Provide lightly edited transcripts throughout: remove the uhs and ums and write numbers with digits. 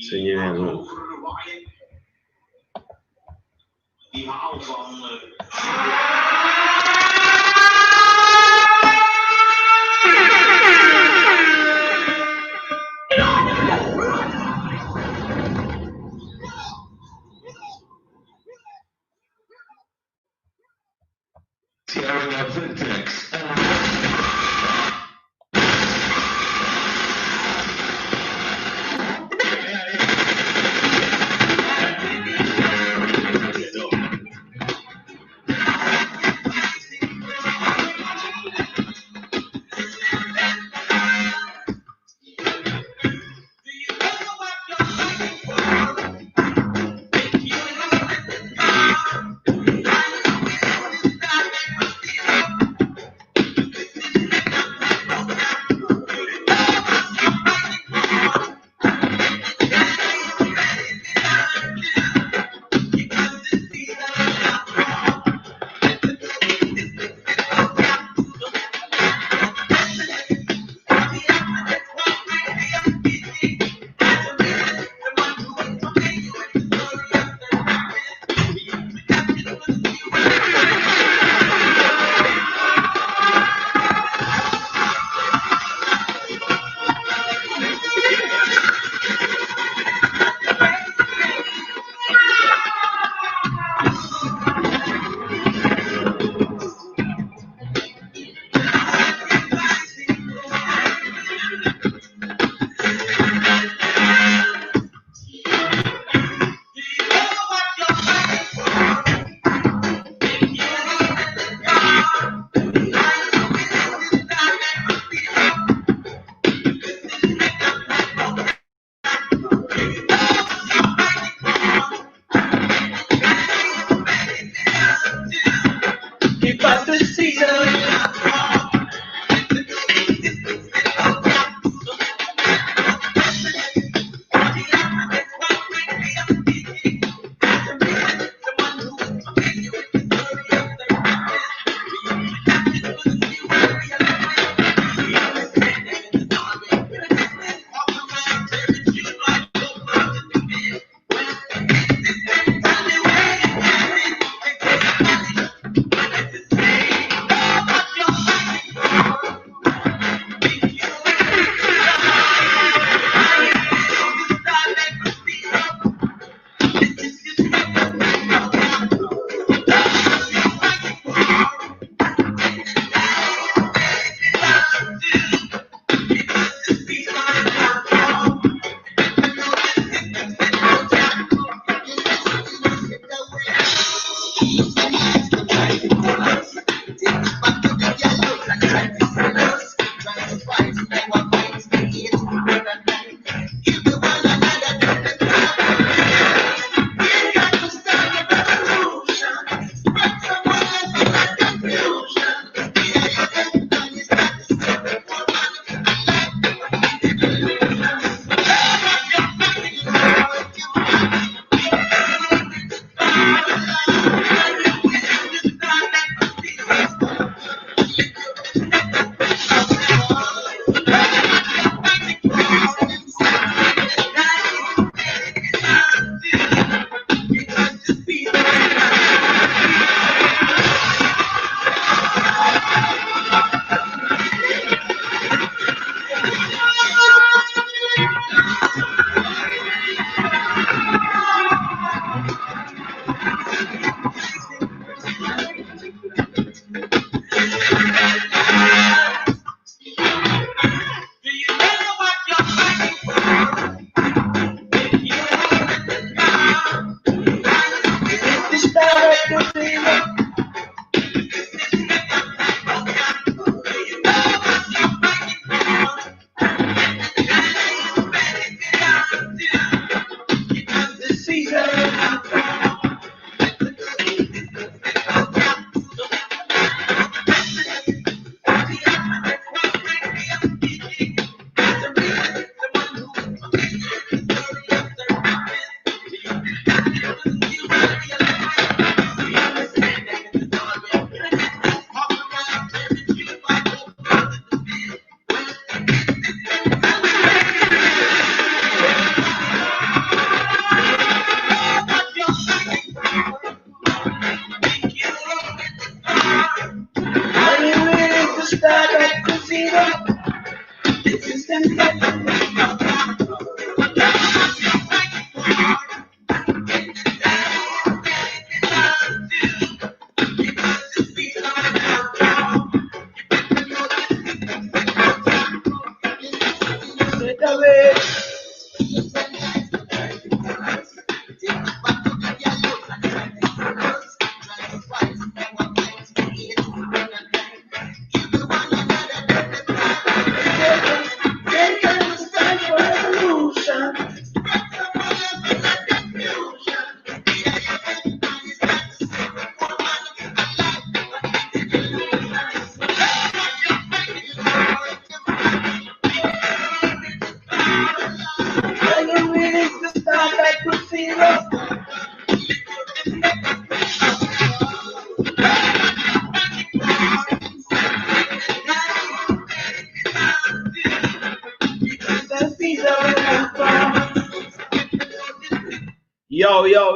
Segniamo.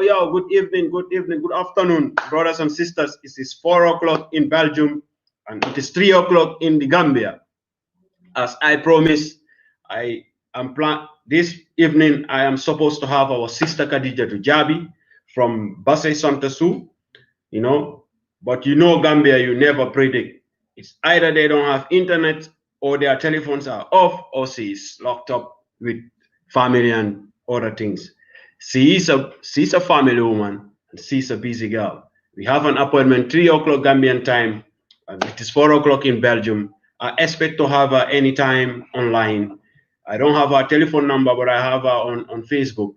Yo, good evening, good afternoon, brothers and sisters. It is 4 o'clock in Belgium and it is 3 o'clock in the Gambia. As I promised, I am this evening I am supposed to have our sister Kaddijatou Jabbie from Basse Santasu, but Gambia, you never predict. It's either they don't have internet or their telephones are off or she is locked up with family and other things. She's a family woman and she's a busy girl. We have an appointment 3 o'clock Gambian time and it is 4 o'clock in Belgium. I expect to have her anytime online. I don't have her telephone number, but I have her on Facebook.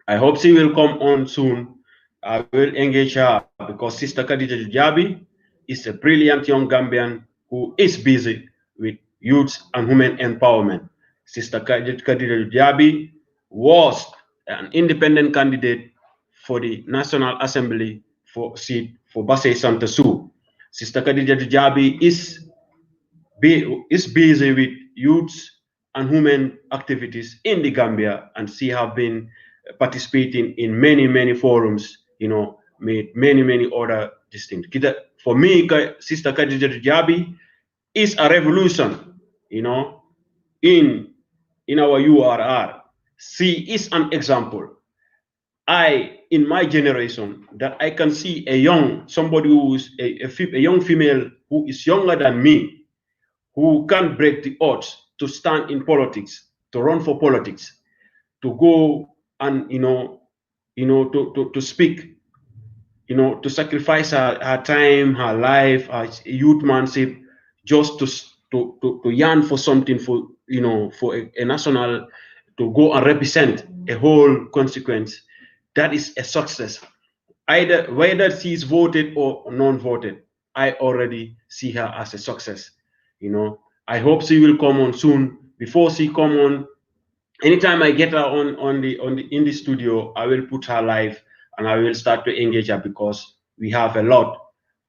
I hope she will come on soon. I will engage her because Sister Kaddijatou Jabbie is a brilliant young Gambian who is busy with youth and women empowerment. Sister Kaddijatou Jabbie was an independent candidate for the National Assembly for seat for Basse Santasu. Sister Kaddijatou Jabbie is busy with youth and women activities in the Gambia, and she have been participating in many forums, made many other distinct. For me, Sister Kaddijatou Jabbie is a revolution, in our URR. She is an example. In my generation, that I can see somebody who is a young female who is younger than me, who can break the odds to stand in politics, to run for politics, to go and to speak, to sacrifice her time, her life, her youthmanship, just to yearn for something, for a national, to go and represent a whole consequence. That is a success. Either whether she is voted or non-voted, I already see her as a success. I hope she will come on soon. Before she come on, anytime I get her in the studio, I will put her live and I will start to engage her because we have a lot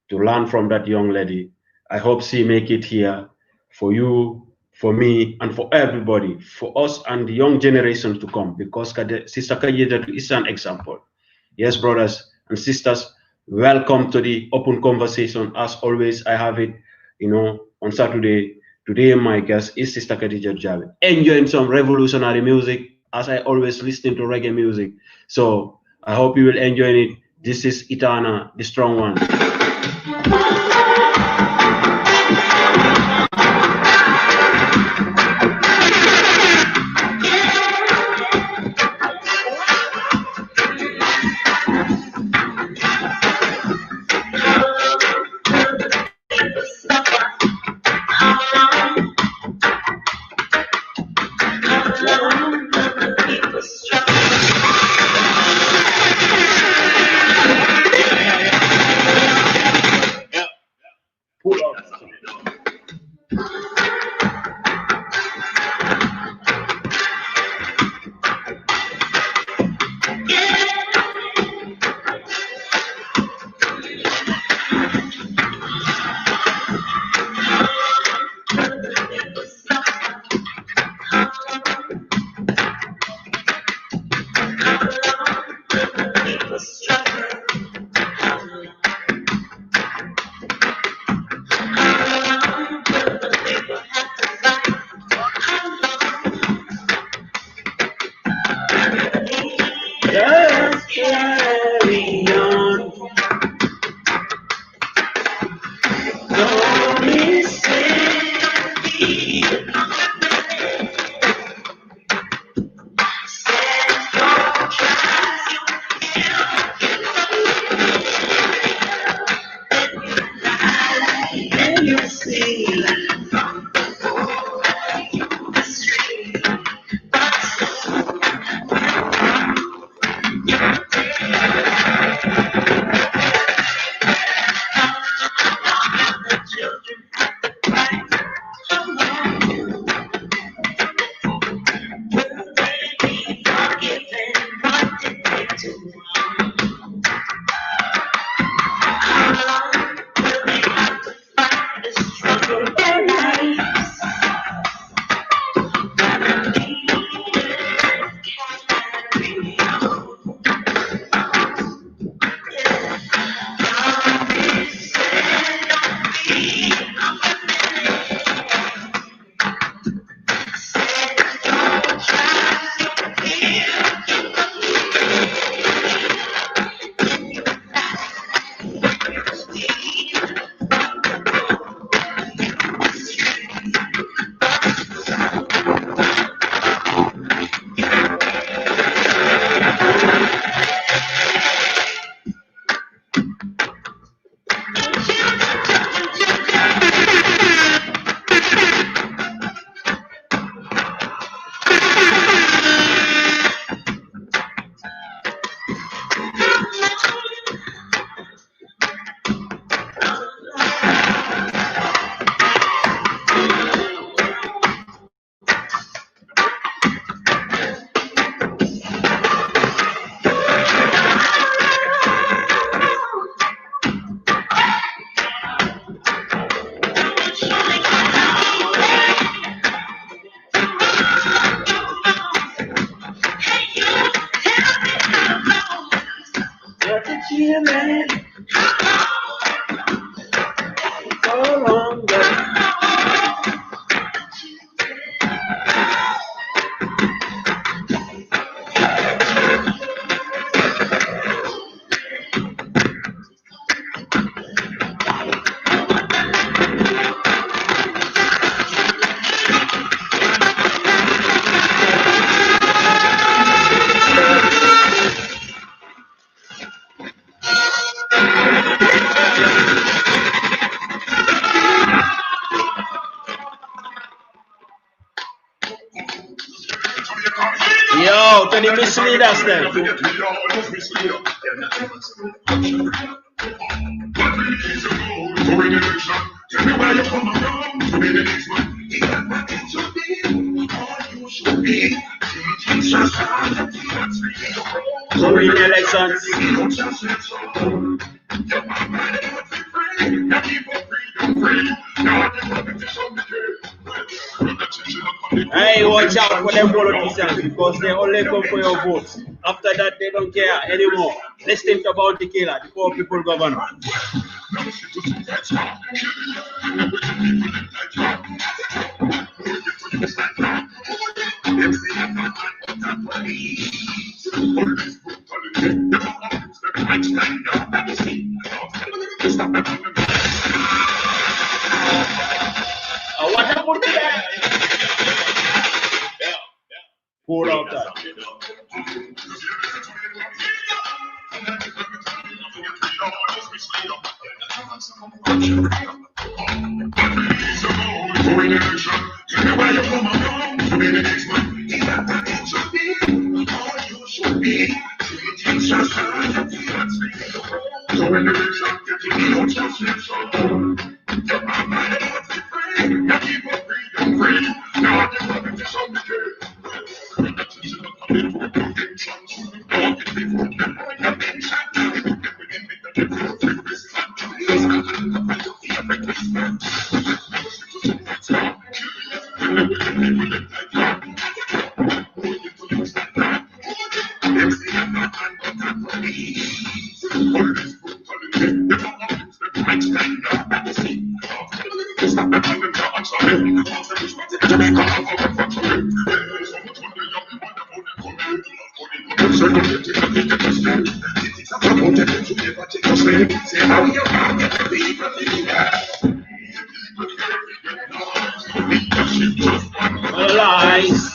to learn from that young lady. I hope she make it here for you, for me, and for everybody, for us and the young generation to come, because Sister Kaddijatou is an example. Yes, brothers and sisters, welcome to the open conversation. As always, I have it, on Saturday. Today, my guest is Sister Kaddijatou Jabbie, enjoying some revolutionary music, as I always listen to reggae music. So I hope you will enjoy it. This is Itana, the strong one. Yo, can you mislead us then? So in elections. Hey, watch out for them politicians because they only come for your votes. After that, they don't care anymore. Let's think about the killer, the poor people governor. What happened to that? Pull out that. Lies.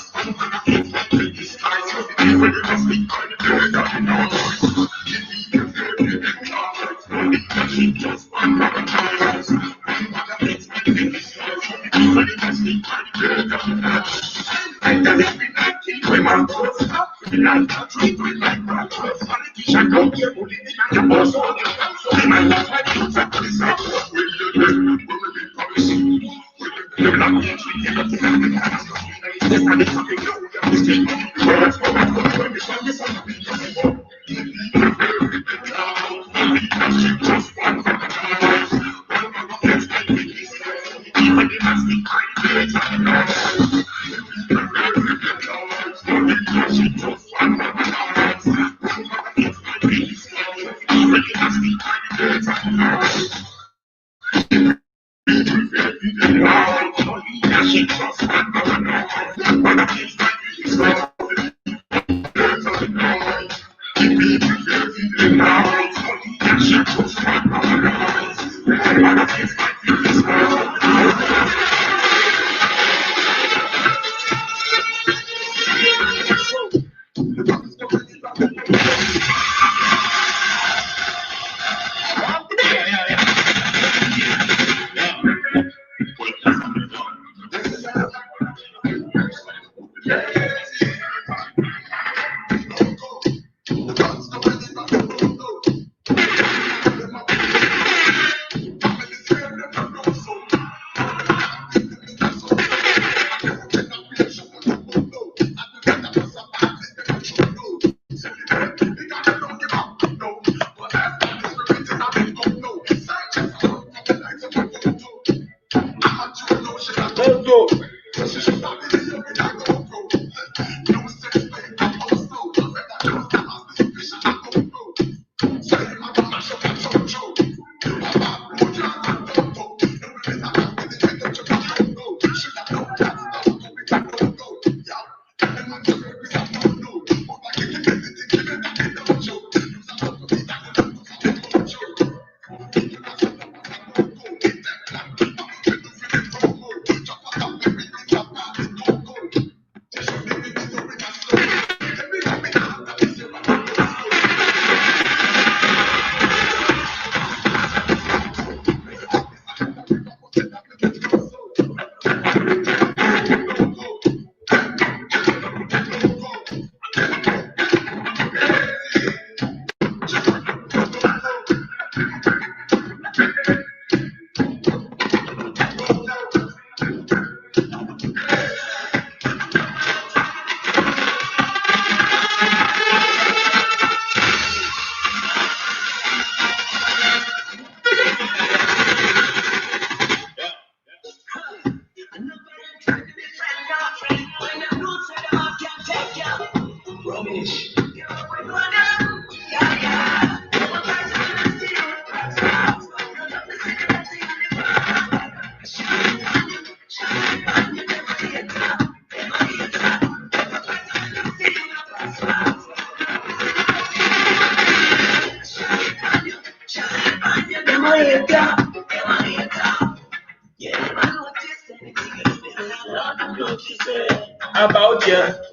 About you.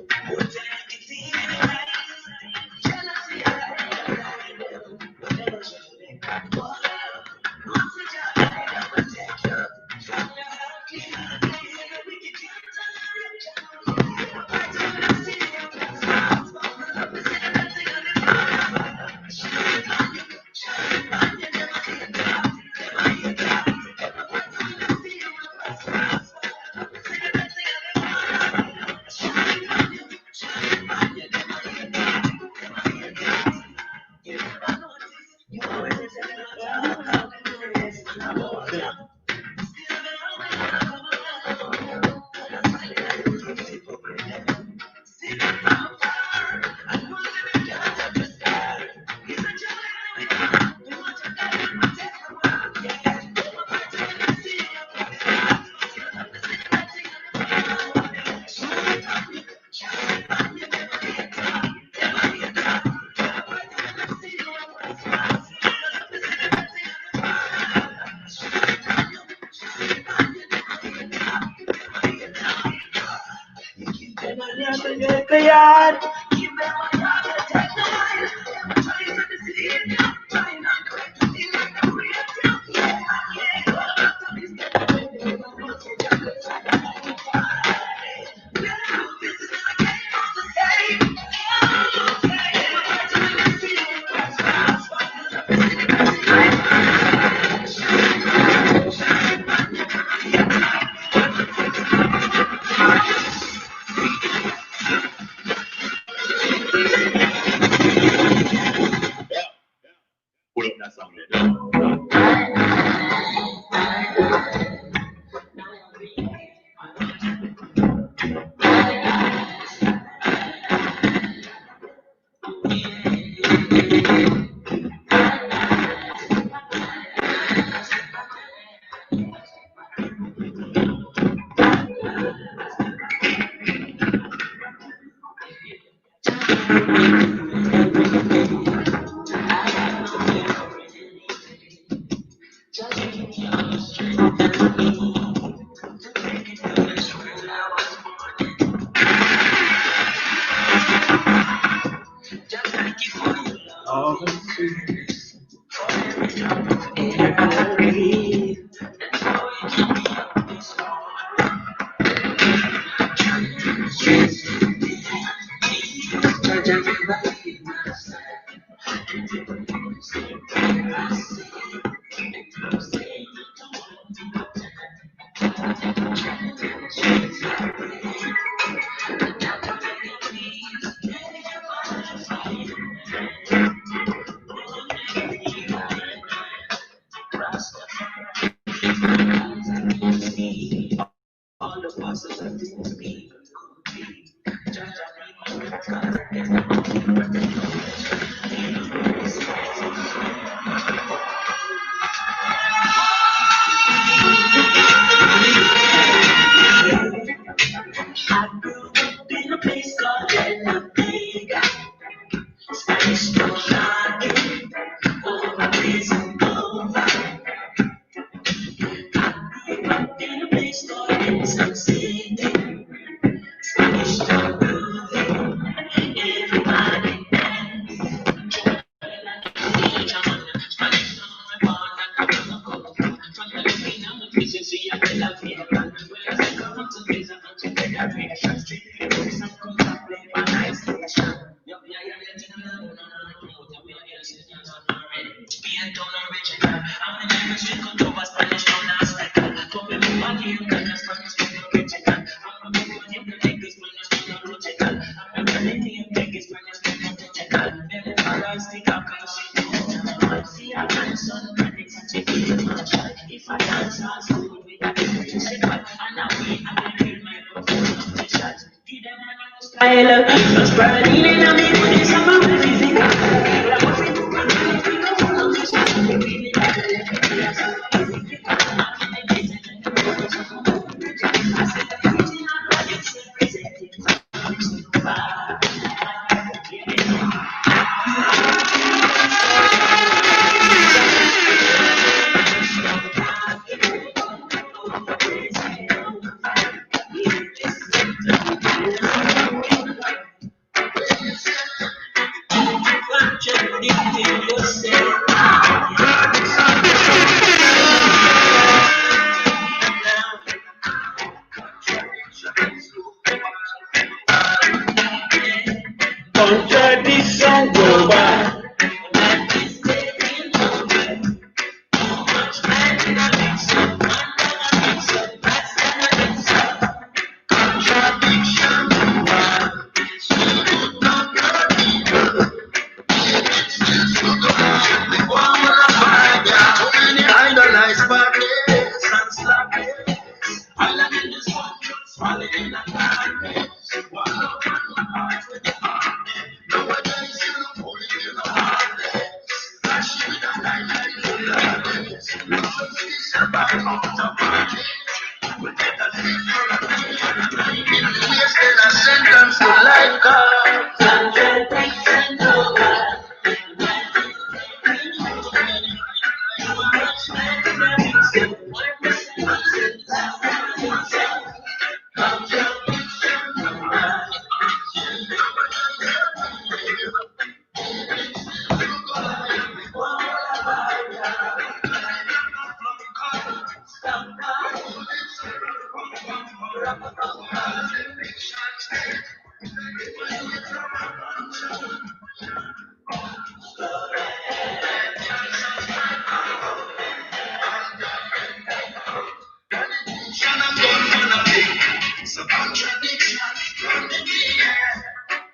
Contradiction global.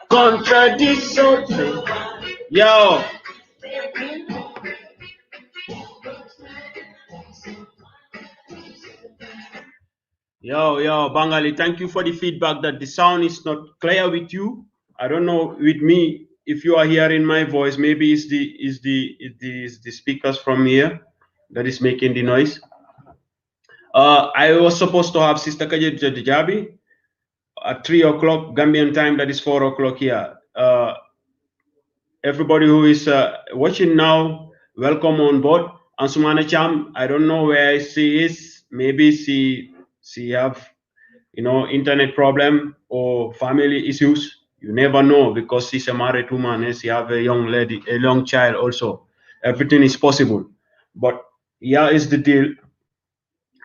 Contradiction. Yo. Yo, Bangali, thank you for the feedback that the sound is not clear with you. I don't know with me if you are hearing my voice. Maybe it's the speakers from here that is making the noise. I was supposed to have Sister Kaddijatou Jabbie at 3 o'clock Gambian time. That is 4 o'clock here. Everybody who is watching now, welcome on board. Ansumana Cham, I don't know where she is. Maybe she have internet problem or family issues. You never know, because she's a married woman and she have a young lady, a young child also. Everything is possible. But here is the deal.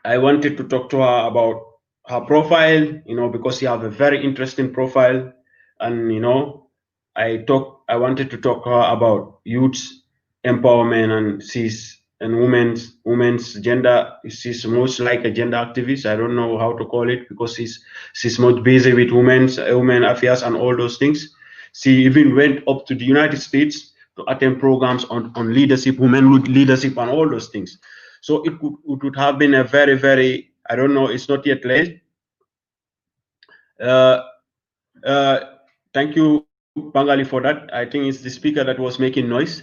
I wanted to talk to her about her profile, because she have a very interesting profile. And, I wanted to talk to her about youth empowerment, and women's gender. She's most like a gender activist. I don't know how to call it, because she's much busy with women affairs and all those things. She even went up to the United States to attend programs on leadership, women leadership, and all those things. So it would have been a very, very, I don't know, it's not yet late. Thank you, Bangali, for that. I think it's the speaker that was making noise.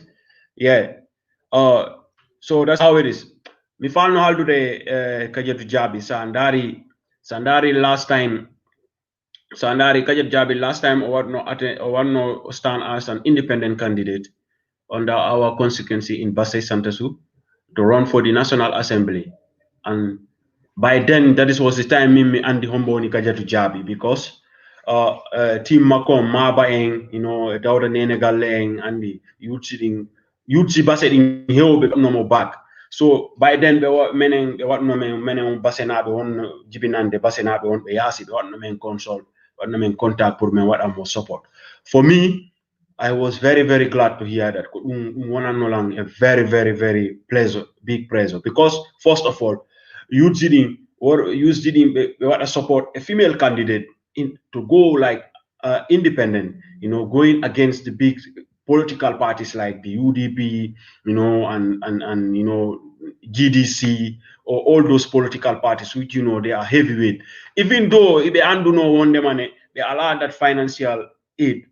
Yeah. So that's how it is. Mi falno haldude Kaddijatou Jabbie Sandari last time. Sandari Kaddijatou Jabbie last time or no stand as an independent candidate under our constituency in Basse Santasu to run for the National Assembly. And by then, that was the time me and the Homboni Kaddijatou Jabbie, because team Makom, Mabaeng, Dauda Nene Galeng, and the youth Basse in here become no more back. So by then, there were many Bassenabe on Jibinande, Bassenabe on Yasi, what no men consult, what no men contact for me, what I more support. For me, I was very, very glad to hear that. A very, very, very big pleasure. Because first of all, youth didn't support a female candidate to go like independent, going against the big political parties like the UDP, and GDC, or all those political parties, which they are heavyweight. Even though if they do not want the money, they allow that financial aid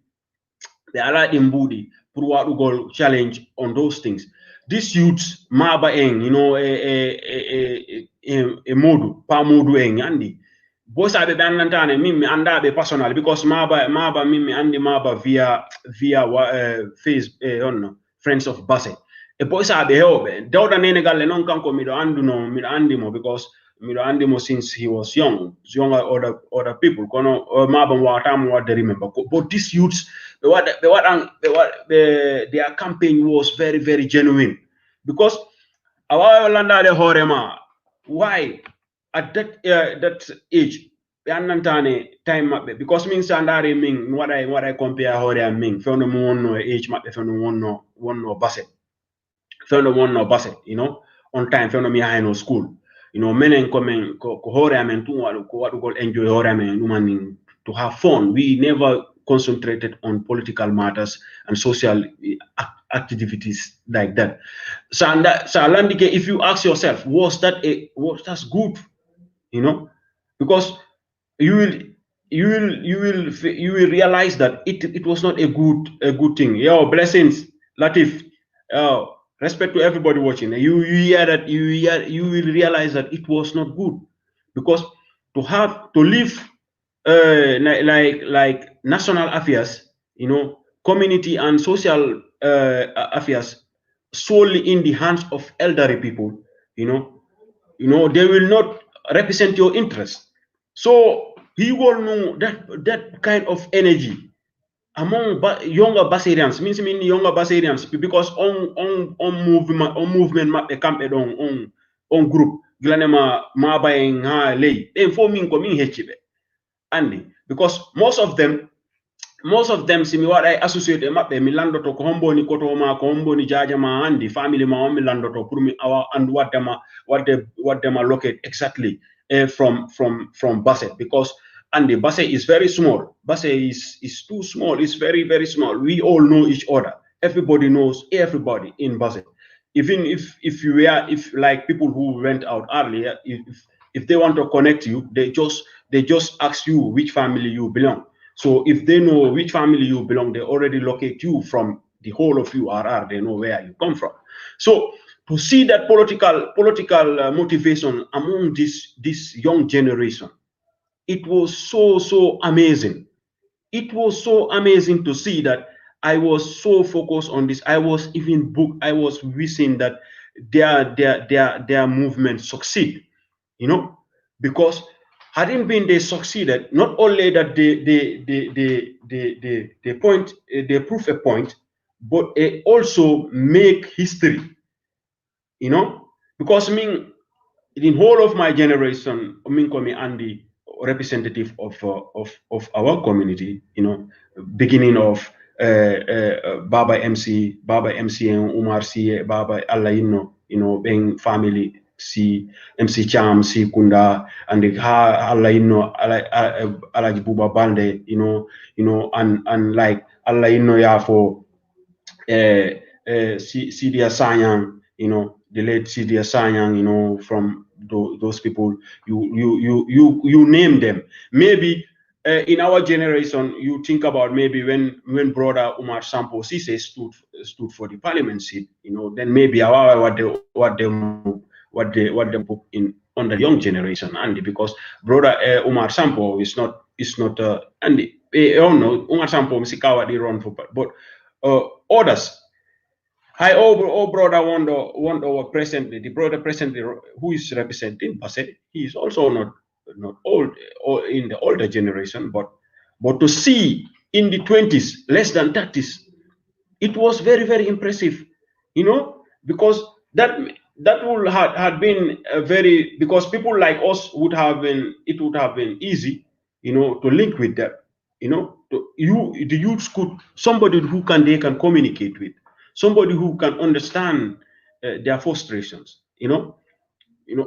the ala imbudi pour wadu goal challenge on those things. These youths maba eng, you know, a modu pa modu eng andi bosa be bandantane mimi anda be personal because maba mimi andi maba via face on friends of Basse e bosa be help dawda nene galle non kanko mido anduno mido andimo because mido andimo since he was younger other people kono maba watam what they remember but these youths their campaign was very very genuine because our landa de horema why at that age annantane time mabbe because min sandare min what I compare hore am min fewno mo wonno age mabbe fewno wonno Basse fewno wonno Basse you know on time fewno mi hayno school you know menen komen ko hore amen tun wadu ko wadugol enjoy hore amen numanin to have fun. We never concentrated on political matters and social activities like that. So, if you ask yourself, was that's good, you know, because you will realize that it was not a good thing. Yo, blessings, Latif. Respect to everybody watching. You hear that you will realize that it was not good because to live like national affairs, you know, community and social affairs solely in the hands of elderly people, you know, they will not represent your interest. So he will know that kind of energy among younger Basarians mean younger Basarians because on movement map camp on group glanema ma buying ha lay then for me coming hechibe Andy, because most of them see me what I associate them up there milando to kombo ni koto ma kombo ni jaja ma andi family ma milando to put me our and what them are located exactly from Basse because Andy Basse is very small. Basse is too small. It's very very small. We all know each other. Everybody knows everybody in Basse. Even if like people who went out earlier, if they want to connect you, they just ask you which family you belong. So if they know which family you belong, they already locate you from the whole of you RR. They know where you come from. So to see that political motivation among this young generation, it was so amazing. It was so amazing to see that I was so focused on this. I was even booked. I was wishing that their movement succeed, you know, because hadn't been they succeeded, not only that they prove a point, but they also make history, you know, because I mean in whole of my generation, Minkomi Andy, representative of our community, you know, beginning of Baba MC and Umar C, Baba Allah, you know, being family C, MC Cham, C Kunda, and the Allah, you know, Alaji Buba Bande, you know, and like Allah, you know, yeah, for Sidia Sanyang, you know, the late Sidia Sanyang, you know, from those people, you name them. Maybe in our generation, you think about maybe when brother Umar Sampo Sise stood for the parliament seat, you know, then maybe what they put in on the young generation, Andy, because brother Umar Sampo is not Andy. Oh no, Umar Sampo Msikawa they run for, but others. I brother wonder what presently the brother presently who is representing Basse, he is also not old or in the older generation, but to see in the 20s, less than 30s, it was very very impressive, you know, because that would had been a very because people like us would have been easy, you know, to link with them, you know, the youths could somebody who they can communicate with, somebody who can understand their frustrations, you know,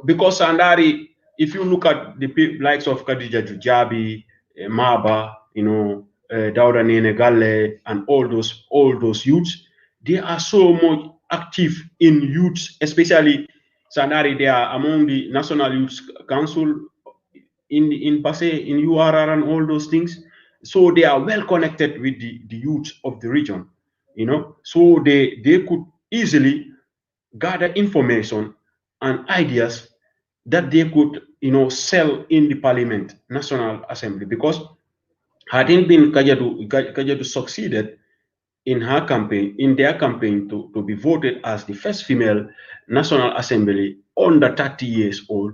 because Sandari, if you look at the likes of Kaddijatou Jabbie, Maba, you know, Dauda Nene Galle, and all those youths, they are so much active in youths, especially Sandari. They are among the National Youth Council in Basse, in URR, and all those things. so they are well connected with the youth of the region, so they could easily gather information and ideas that they could, sell in the Parliament, National Assembly. Because hadn't been Kaddijatou succeeded in their campaign to be voted as the first female National Assembly under 30 years old,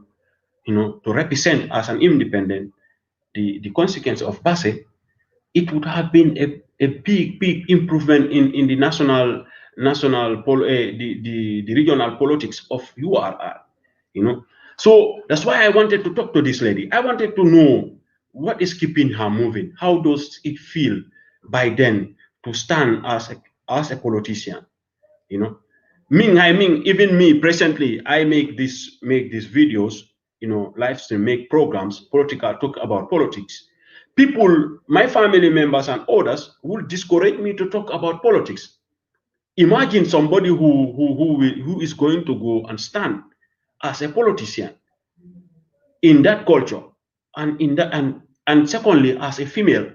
to represent as an independent the consequence of Basse, it would have been a big improvement in the the regional politics of URR, So that's why I wanted to talk to this lady. I wanted to know what is keeping her moving. How does it feel by then to stand as a politician? I mean, even me presently, I make these videos, live stream, make programs, political, talk about politics. People, my family members and others, will discourage me to talk about politics. Imagine somebody who is going to go and stand as a politician in that culture, and in that and secondly, as a female.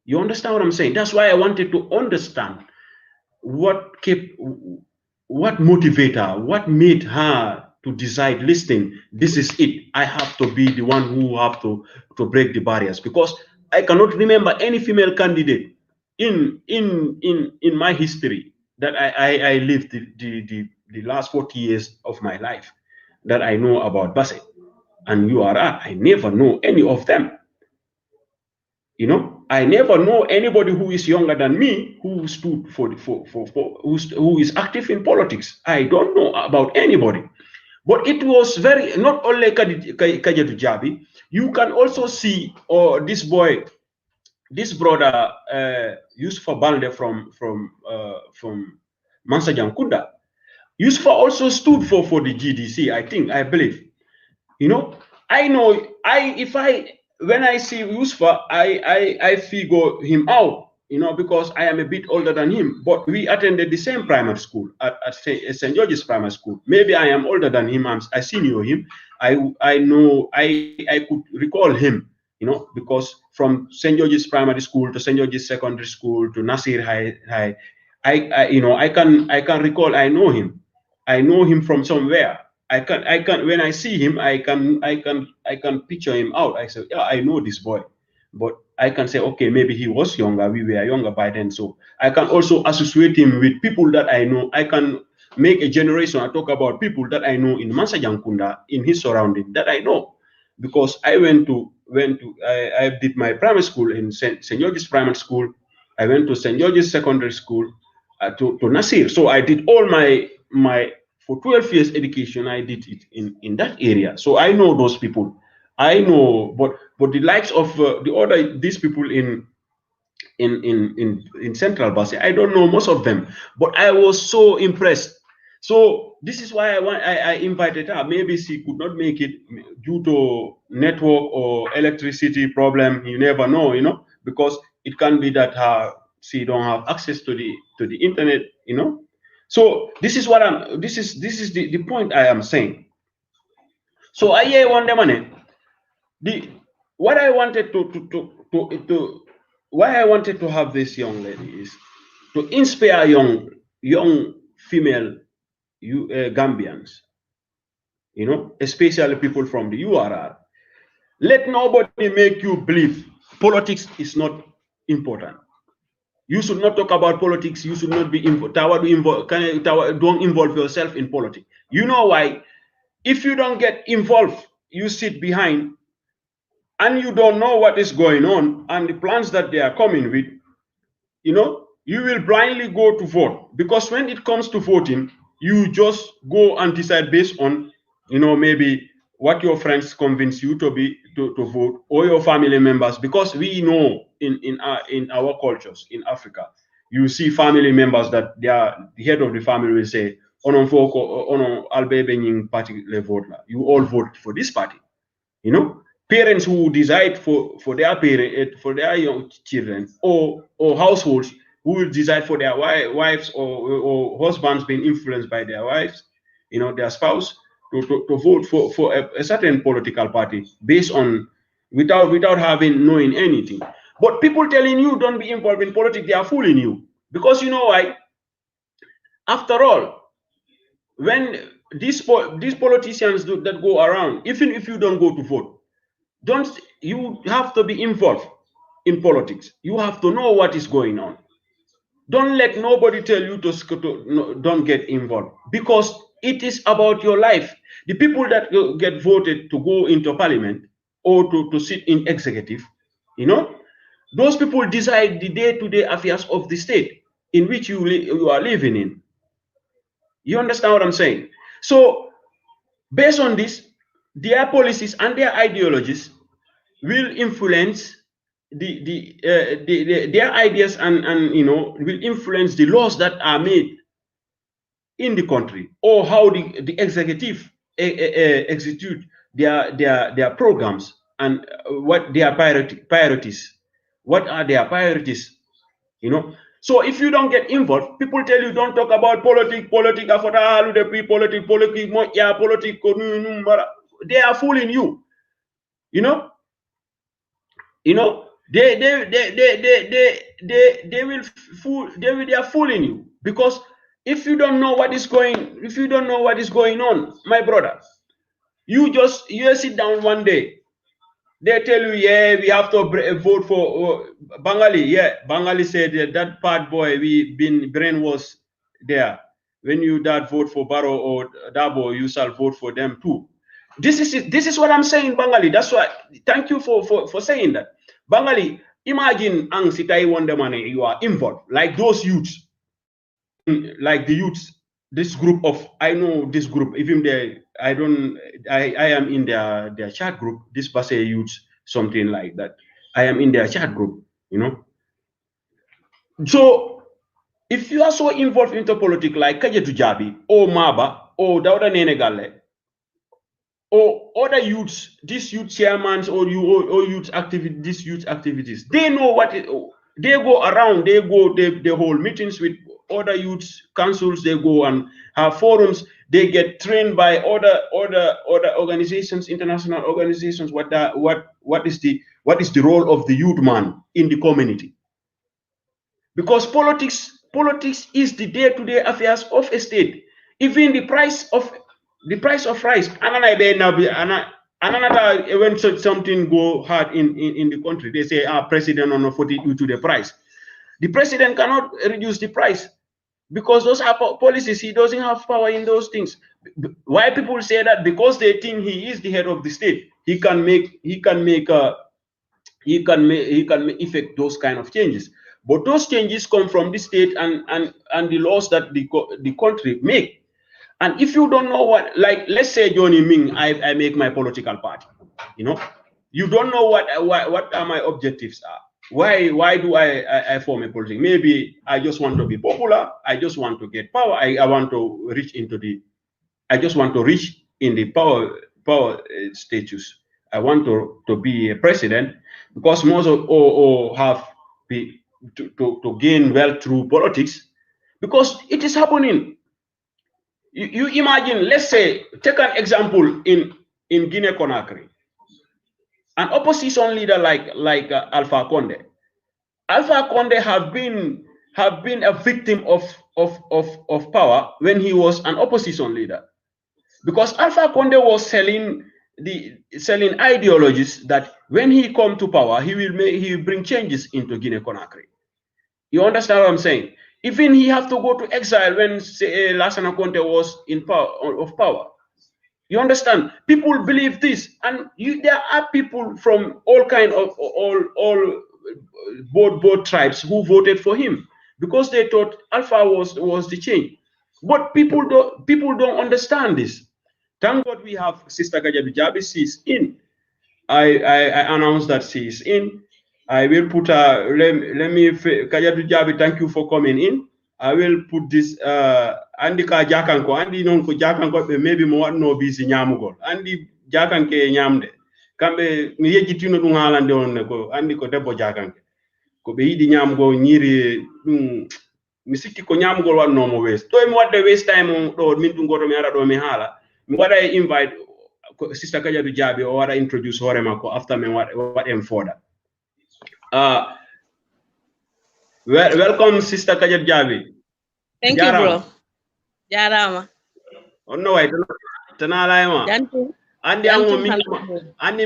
You understand what I'm saying? That's why I wanted to understand what motivated her, what made her to decide, listen, this is it. I have to be the one who have to break the barriers, because I cannot remember any female candidate in my history that I lived the last 40 years of my life that I know about Basse and URR. I never know any of them. I never know anybody who is younger than me who stood who is active in politics. I don't know about anybody. But it was not only Kaddijatou Jabbie. You can also see this brother, Yusufa Balde from Mansajankunda. Yusufa also stood for the GDC, I believe. I know when I see Yusufa, I figure him out, because I am a bit older than him. But we attended the same primary school at St. George's Primary School. Maybe I am older than him. I senior him. I know I could recall him, because from St. George's Primary School to St. George's Secondary School to Nasir High, I can recall. I know him. I know him from somewhere. I can when I see him, I can picture him out. I say, yeah, I know this boy. But I can say, okay, maybe he was younger, we were younger by then. So I can also associate him with people that I know. I can make a generation. I talk about people that I know in Mansajankunda, in his surrounding, that I know. Because I I did my primary school in St. George's Primary School. I went to St. George's Secondary School, to Nasir. So I did all my for 12 years education. I did it in that area. So I know those people. I know, but the likes of these people in Central Basse, I don't know most of them, but I was so impressed. So this is why I invited her. Maybe she could not make it due to network or electricity problem. You never know, because it can be that she don't have access to the internet, So this is what this is the point I am saying. So I hear one money. What I wanted why I wanted to have this young lady is to inspire young female Gambians, especially people from the URR. Let nobody make you believe politics is not important. You should not talk about politics. You should not be don't involve yourself in politics. You know why? If you don't get involved, you sit behind and you don't know what is going on and the plans that they are coming with, you will blindly go to vote. Because when it comes to voting, you just go and decide based on, maybe what your friends convince you to vote, or your family members. Because we know in our cultures in Africa, you see family members that the head of the family will say, you all vote for this party. Parents who decide for their young children, or households who will decide for their wives or husbands being influenced by their wives, their spouse, to vote for a certain political party based on without knowing anything. But people telling you don't be involved in politics, they are fooling you. Because you know why? After all, when these politicians that go around, even if you don't go to vote, you have to be involved in politics. You have to know what is going on. Don't let nobody tell you don't get involved, because it is about your life. The people that get voted to go into parliament or to sit in executive, those people decide the day-to-day affairs of the state in which you are living in. You understand what I'm saying? So based on this, their policies and their ideologies will influence their ideas, and will influence the laws that are made in the country, or how the executive execute their programs, and what their priorities, what are their priorities. So if you don't get involved, people tell you don't talk about politics. They are fooling you. They will fool. They are fooling you, because if you don't know what is going on, my brother, you sit down one day. They tell you, yeah, we have to vote for Bangali. Yeah, Bangali said that part boy, we been brainwashed there. When you vote for Barrow or Dabo, you shall vote for them too. This is what I'm saying, Bangali. That's why. Thank you for saying that, Bangali. Imagine ang sitai wonder money you are involved, like those youths, like the youths. This group of, I know this group, even there, I am in their chat group, this Basse youths, something like that. I am in their chat group, So if you are so involved into politics like Kaddijatou Jabbie or Maba or Dauda Nenegale or other youths, these youth chairmans or youth activities, these youth activities, they know what they go around, they hold meetings with other youth councils, they go and have forums, they get trained by other organizations, international organizations, what is the role of the youth man in the community. Because politics is the day-to-day affairs of a state. Even the price of rice, when something go hard in the country, they say, president on 40 due to the price. The president cannot reduce the price, because those are policies. He doesn't have power in those things. Why people say that? Because they think he is the head of the state. He can effect those kind of changes. But those changes come from the state and the laws that the country make. And if you don't know what, like, let's say Johnny Ming, I make my political party. You don't know what are my objectives are. Why do I form a politics? Maybe I just want to be popular. I just want to get power. I want to reach I just want to reach in the power status. I want to be a president, because most of have to gain wealth through politics, because it is happening. You imagine, let's say, take an example in Guinea Conakry, an opposition leader like Alpha Conde. Alpha Conde have been a victim of power when he was an opposition leader, because Alpha Conde was selling ideologies that when he come to power, he will bring changes into Guinea Conakry. You understand what I'm saying? Even he have to go to exile when Lassana Conte was in power. You understand? People believe this, and there are people from all kind of both tribes who voted for him, because they thought Alpha was the change. But people don't understand this. Thank God we have Sister Kaddijatou Jabbie. She's in. I announced that she is in. I will put Kaddijatou Jabbie, thank you for coming in. I will put this Andi ka jakanko andi non ko jakanko be maybe mo no bisi nyamugol andi jakanke nyamde kambe mi yejitino dum halande on ko andi ko debbo jakanke ko be yidi nyamgo nyiri mi sikki ko nyamgol wanno mo wes to mi wadde waste time do min dum goto mi ara do mi hala mi wada invite Sister Kaddijatou Jabbie o wara introduce hore makko after me what em foda. Uh, welcome, Sister Kaddijatou Jabbie. Thank you, bro. Jarama. Jarama. Oh no, I don't. Tanalaima. Jantu. Andi Jantu ango halko. andi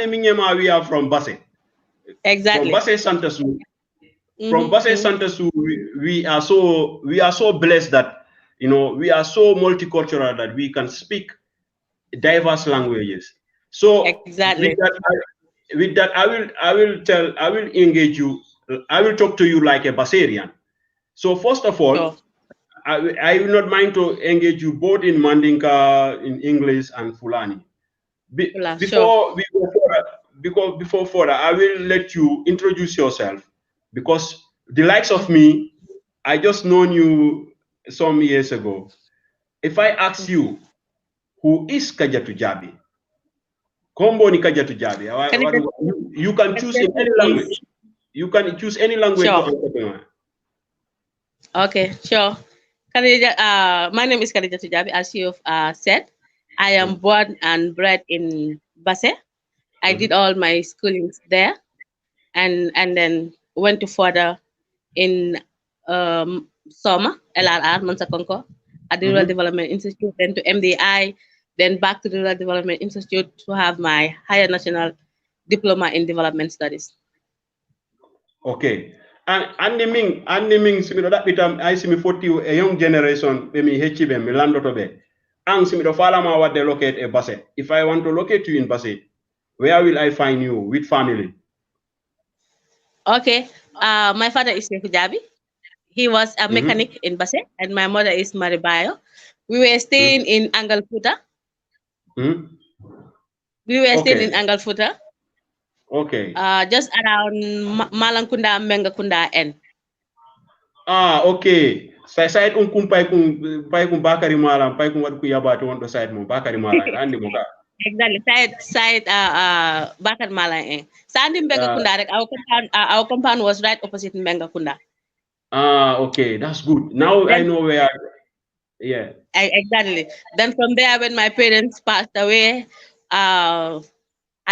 mingema, we are from Basse. From Exactly. Basse Santasu. From Basse Santasu, we are so blessed that we are so multicultural that we can speak diverse languages. So Exactly. with that, I will engage you. I will talk to you like a Basserian. So first of all, Sure. I will not mind to engage you both in Mandinka, in English, and Fulani. Sure. Before we go further, before further, I will let you introduce yourself, because the likes of me, I just known you some years ago. If I ask you, who is Kaddijatou Jabbie? Kombo ni Kaddijatou Jabbie. You can choose in any language. You can choose any language to Sure. answer to me. Okay, sure. My name is Kaddijatou Jabbie, as you've said. I am born and bred in Basse. I did all my schooling there, and then went to further in Soma, LRR, Mansakonko, at the Rural Development Institute, then to MDI, then back to the Rural Development Institute to have my higher national diploma in development studies. Okay. And andi ming simi that bitam I simi 40 a young generation be mi hecci be mi lando to be. Ang simi do fala ma wadde locate a Basse. If I want to locate you in Basse, where will I find you? With family? Okay. My father is Sekou Jabbie. He was a mechanic in Basse, and my mother is Maribayo. We were staying in Angalfuta. We were staying in Angalfuta. Okay. Just around Malankunda, Mengakunda N. Okay. Side pai kum bakari malam pai kum wad ku yabati won do side mo bakari malam andi mo ka. Exactly. Side Bakar Malang. Sandy Mengakunda. Our compound was right opposite Mengakunda. Okay, that's good. Now I know where. Yeah. Exactly. Then from there, when my parents passed away, I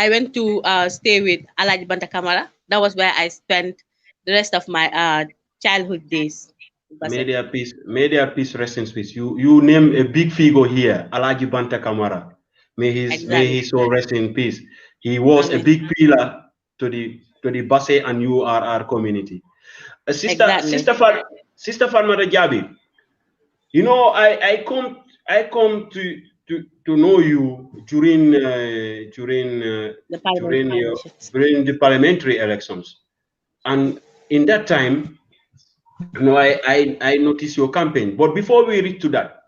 went to stay with Alaji Banta Kamara. That was where I spent the rest of my childhood days. May their peace rest in peace. You name a big figure here, Alaji Banta Kamara. May his soul rest in peace. He was a big pillar to the Basse and URR community. Sister Fatmata Jabbie, I come to know you during the parliamentary elections, and in that time, I noticed your campaign. But before we reach to that,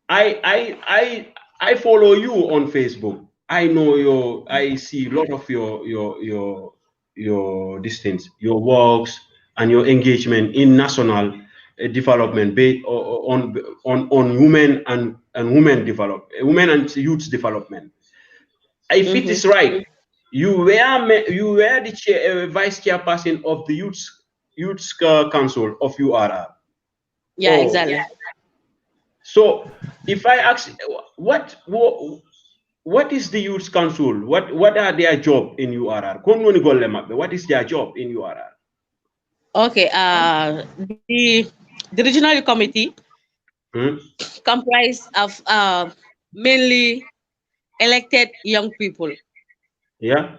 I follow you on Facebook. I know I see a lot of your distance, your works and your engagement in national development based on women and women and youth development. If it is right, you were the vice chairperson of the youth council of URR. Yeah, exactly. So if I ask, what is the youth council? What are their job in URR? What is their job in URR? Okay, the regional committee comprised of mainly elected young people. Yeah.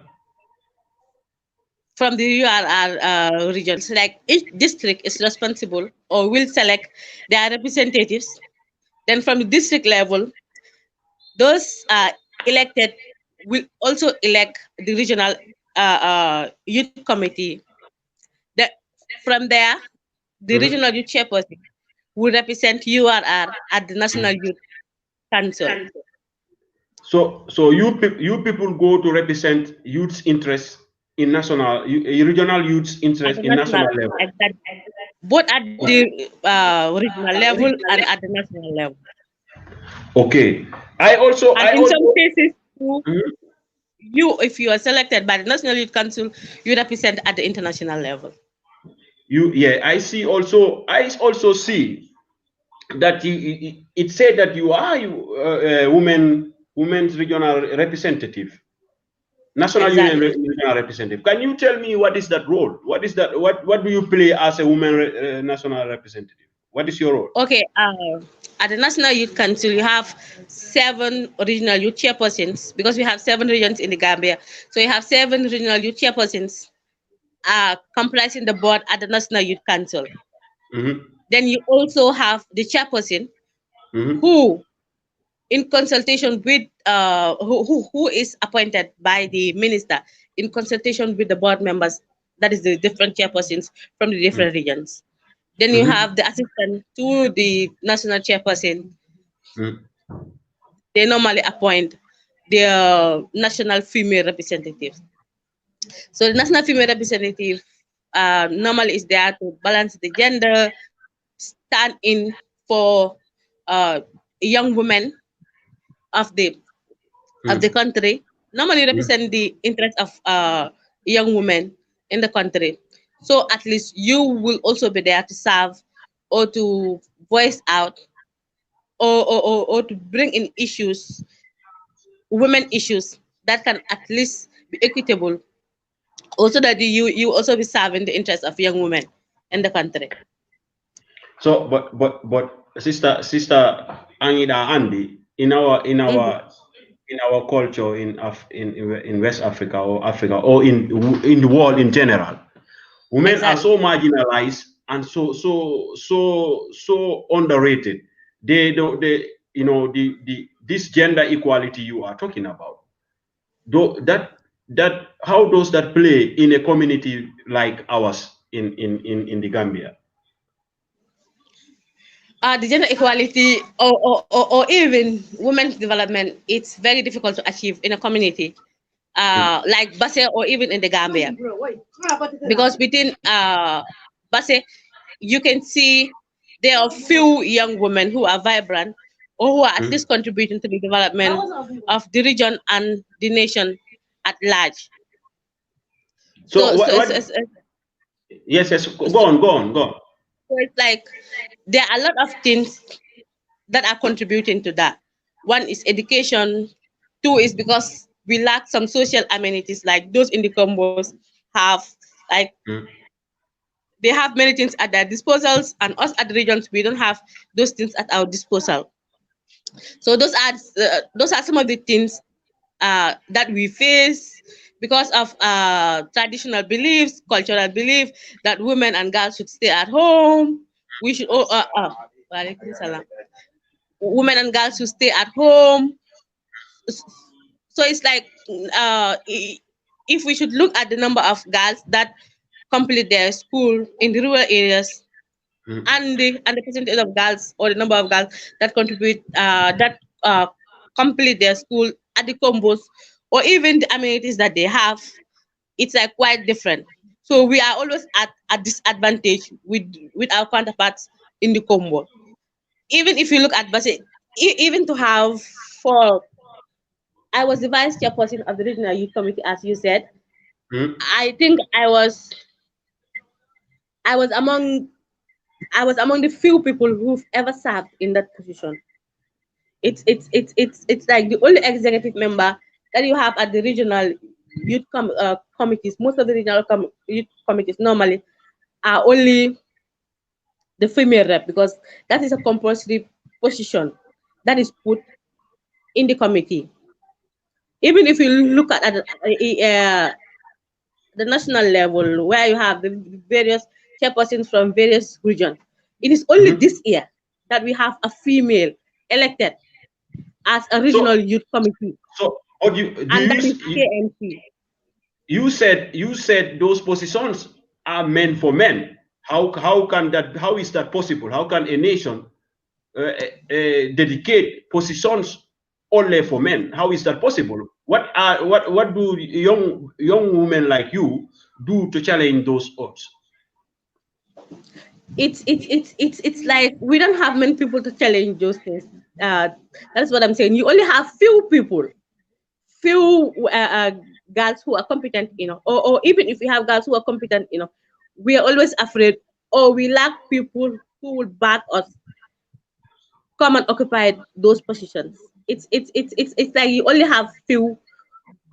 From the URR regions, like each district is responsible or will select their representatives. Then from the district level, those elected will also elect the regional youth committee. That from there, the regional youth chairperson will represent URR at the National Youth Council. So you people go to represent youth's interests in regional youth's interest in national level. Both at the regional level and at the national level. Okay. In some cases, if you are selected by the National Youth Council, you represent at the international level. I also see that it said that you are a women's regional representative. National Union Exactly. Regional Representative. Can you tell me what is that role? What is that? What do you play as a woman national representative? What is your role? Okay, at the National Youth Council, you have 7 regional youth chairpersons because we have 7 regions in the Gambia. So you have 7 regional youth chairpersons comprising the board at the National Youth Council. Mm-hmm. Then you also have the chairperson Mm-hmm. who, in consultation with who is appointed by the minister in consultation with the board members, that is the different chairpersons from the different regions. Then you Mm-hmm. have the assistant to the national chairperson. Mm-hmm. They normally appoint the national female representatives. So the national female representative normally is there to balance the gender, stand in for young women of the country, normally represent the interest of young women in the country. So at least you will also be there to serve or to voice out or to bring in issues, women issues that can at least be equitable. Also that you also be serving the interests of young women in the country. So, but sister Angida Andy, Mhm. in our culture in West Africa or Africa or in the world in general, women are Exactly. so marginalized and so underrated. They don't they the this gender equality you are talking about. Though that how does that play in a community like ours in the Gambia? The gender equality or even women's development, it's very difficult to achieve in a community like Basse or even in the Gambia. Because within Basse, you can see there are few young women who are vibrant or who are at Mm. least contributing to the development of the region and the nation at large. So So, what so, what so, so, yes, so go on. it's like there are a lot of things that are contributing to that. One is education. Two is because we lack some social amenities like those in the combos have, like Mm. they have many things at their disposals, and us at the regions we don't have those things at our disposal. So those are some of the things that we face because of traditional beliefs, cultural belief that women and girls should stay at home. We should Walaikum salam. Women and girls should stay at home. So it's like if we should look at the number of girls that complete their school in the rural areas Mm. and the percentage of girls or the number of girls that contribute complete their school at the combos or even the amenities that they have, it's like quite different. So we are always at a disadvantage with our counterparts in the combo. Even if you look at Basi, even to have for I was the vice chairperson of the regional youth committee, as you said. Mm. I think I was among I was among the few people who've ever served in that position. It's like the only executive member that you have at the regional committees. Most of the youth committees normally are only the female rep because that is a compulsory position that is put in the committee. Even if you look the national level where you have the various chairpersons from various regions, it is only Mhm. this year that we have a female elected as a regional So youth committee, or do and you that is KMC. you said those positions are meant for men. How is that possible? How can a nation dedicate positions only for men? How is that possible? What do young women like you do to challenge those odds? It's like we don't have many people to challenge those things. Uh, that's what I'm saying. You only have few people, few girls who are competent, or even if we have girls who are competent, we are always afraid, or we lack people who will back us, come and occupy those positions. It's like you only have few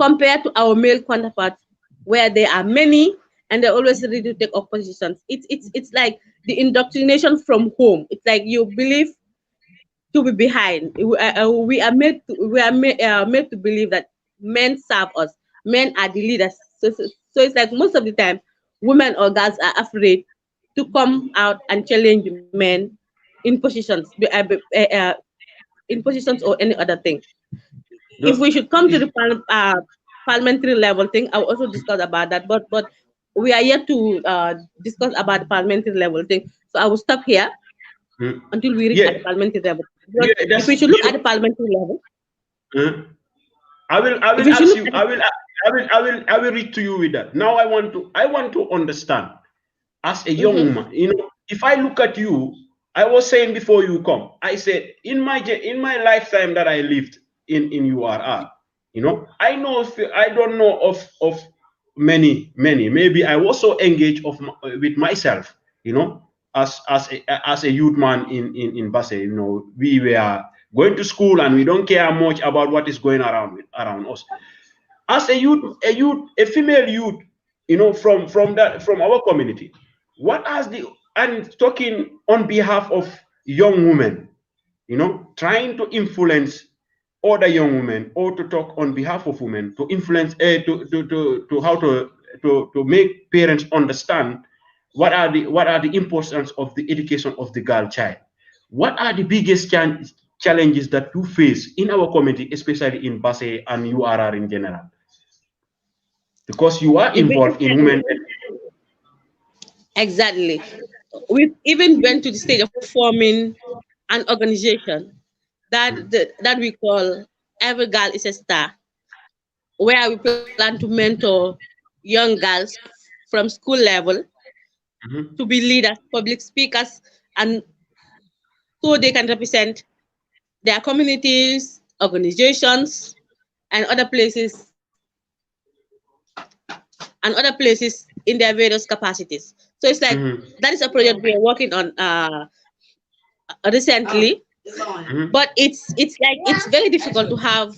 compared to our male counterparts, where there are many and they're always ready to take up positions. It's like the indoctrination from home. It's like you believe to be behind. We are made to believe that men serve us. Men are the leaders. So it's like most of the time, women or girls are afraid to come out and challenge men in positions, in positions or any other thing. If we should come to the parliamentary level thing, I'll also discuss about that. But we are yet to discuss about the parliamentary level thing. So I will stop here Mm. until we reach at Yeah, the parliamentary level. Because yeah, if we should look at the parliamentary level, uh, I if will we should ask look you, at the, I will read to you with that. Now I want to understand as a young Mhm. man, if I look at you, I was saying before you come, I said in my lifetime that I lived in URR, I don't know of many. Maybe I was so engaged with myself, as a youth man in Basse. We were going to school and we don't care much about what is going around us. As a female youth, from our community, what are the and talking on behalf of young women, trying to influence other young women, or to talk on behalf of women to influence, to how to make parents understand what are the importance of the education of the girl child. What are the biggest challenges that you face in our community, especially in Basse and URR in general? Because you are the biggest involved in women. challenge, exactly. We even went to the stage of forming an organization that we call Every Girl is a Star, where we plan to mentor young girls from school level to Mhm. be leaders, public speakers, and so they can represent their communities, organizations, and other places in their various capacities. So it's like Mhm. that is a project we are working on recently, Mhm. but it's very difficult to have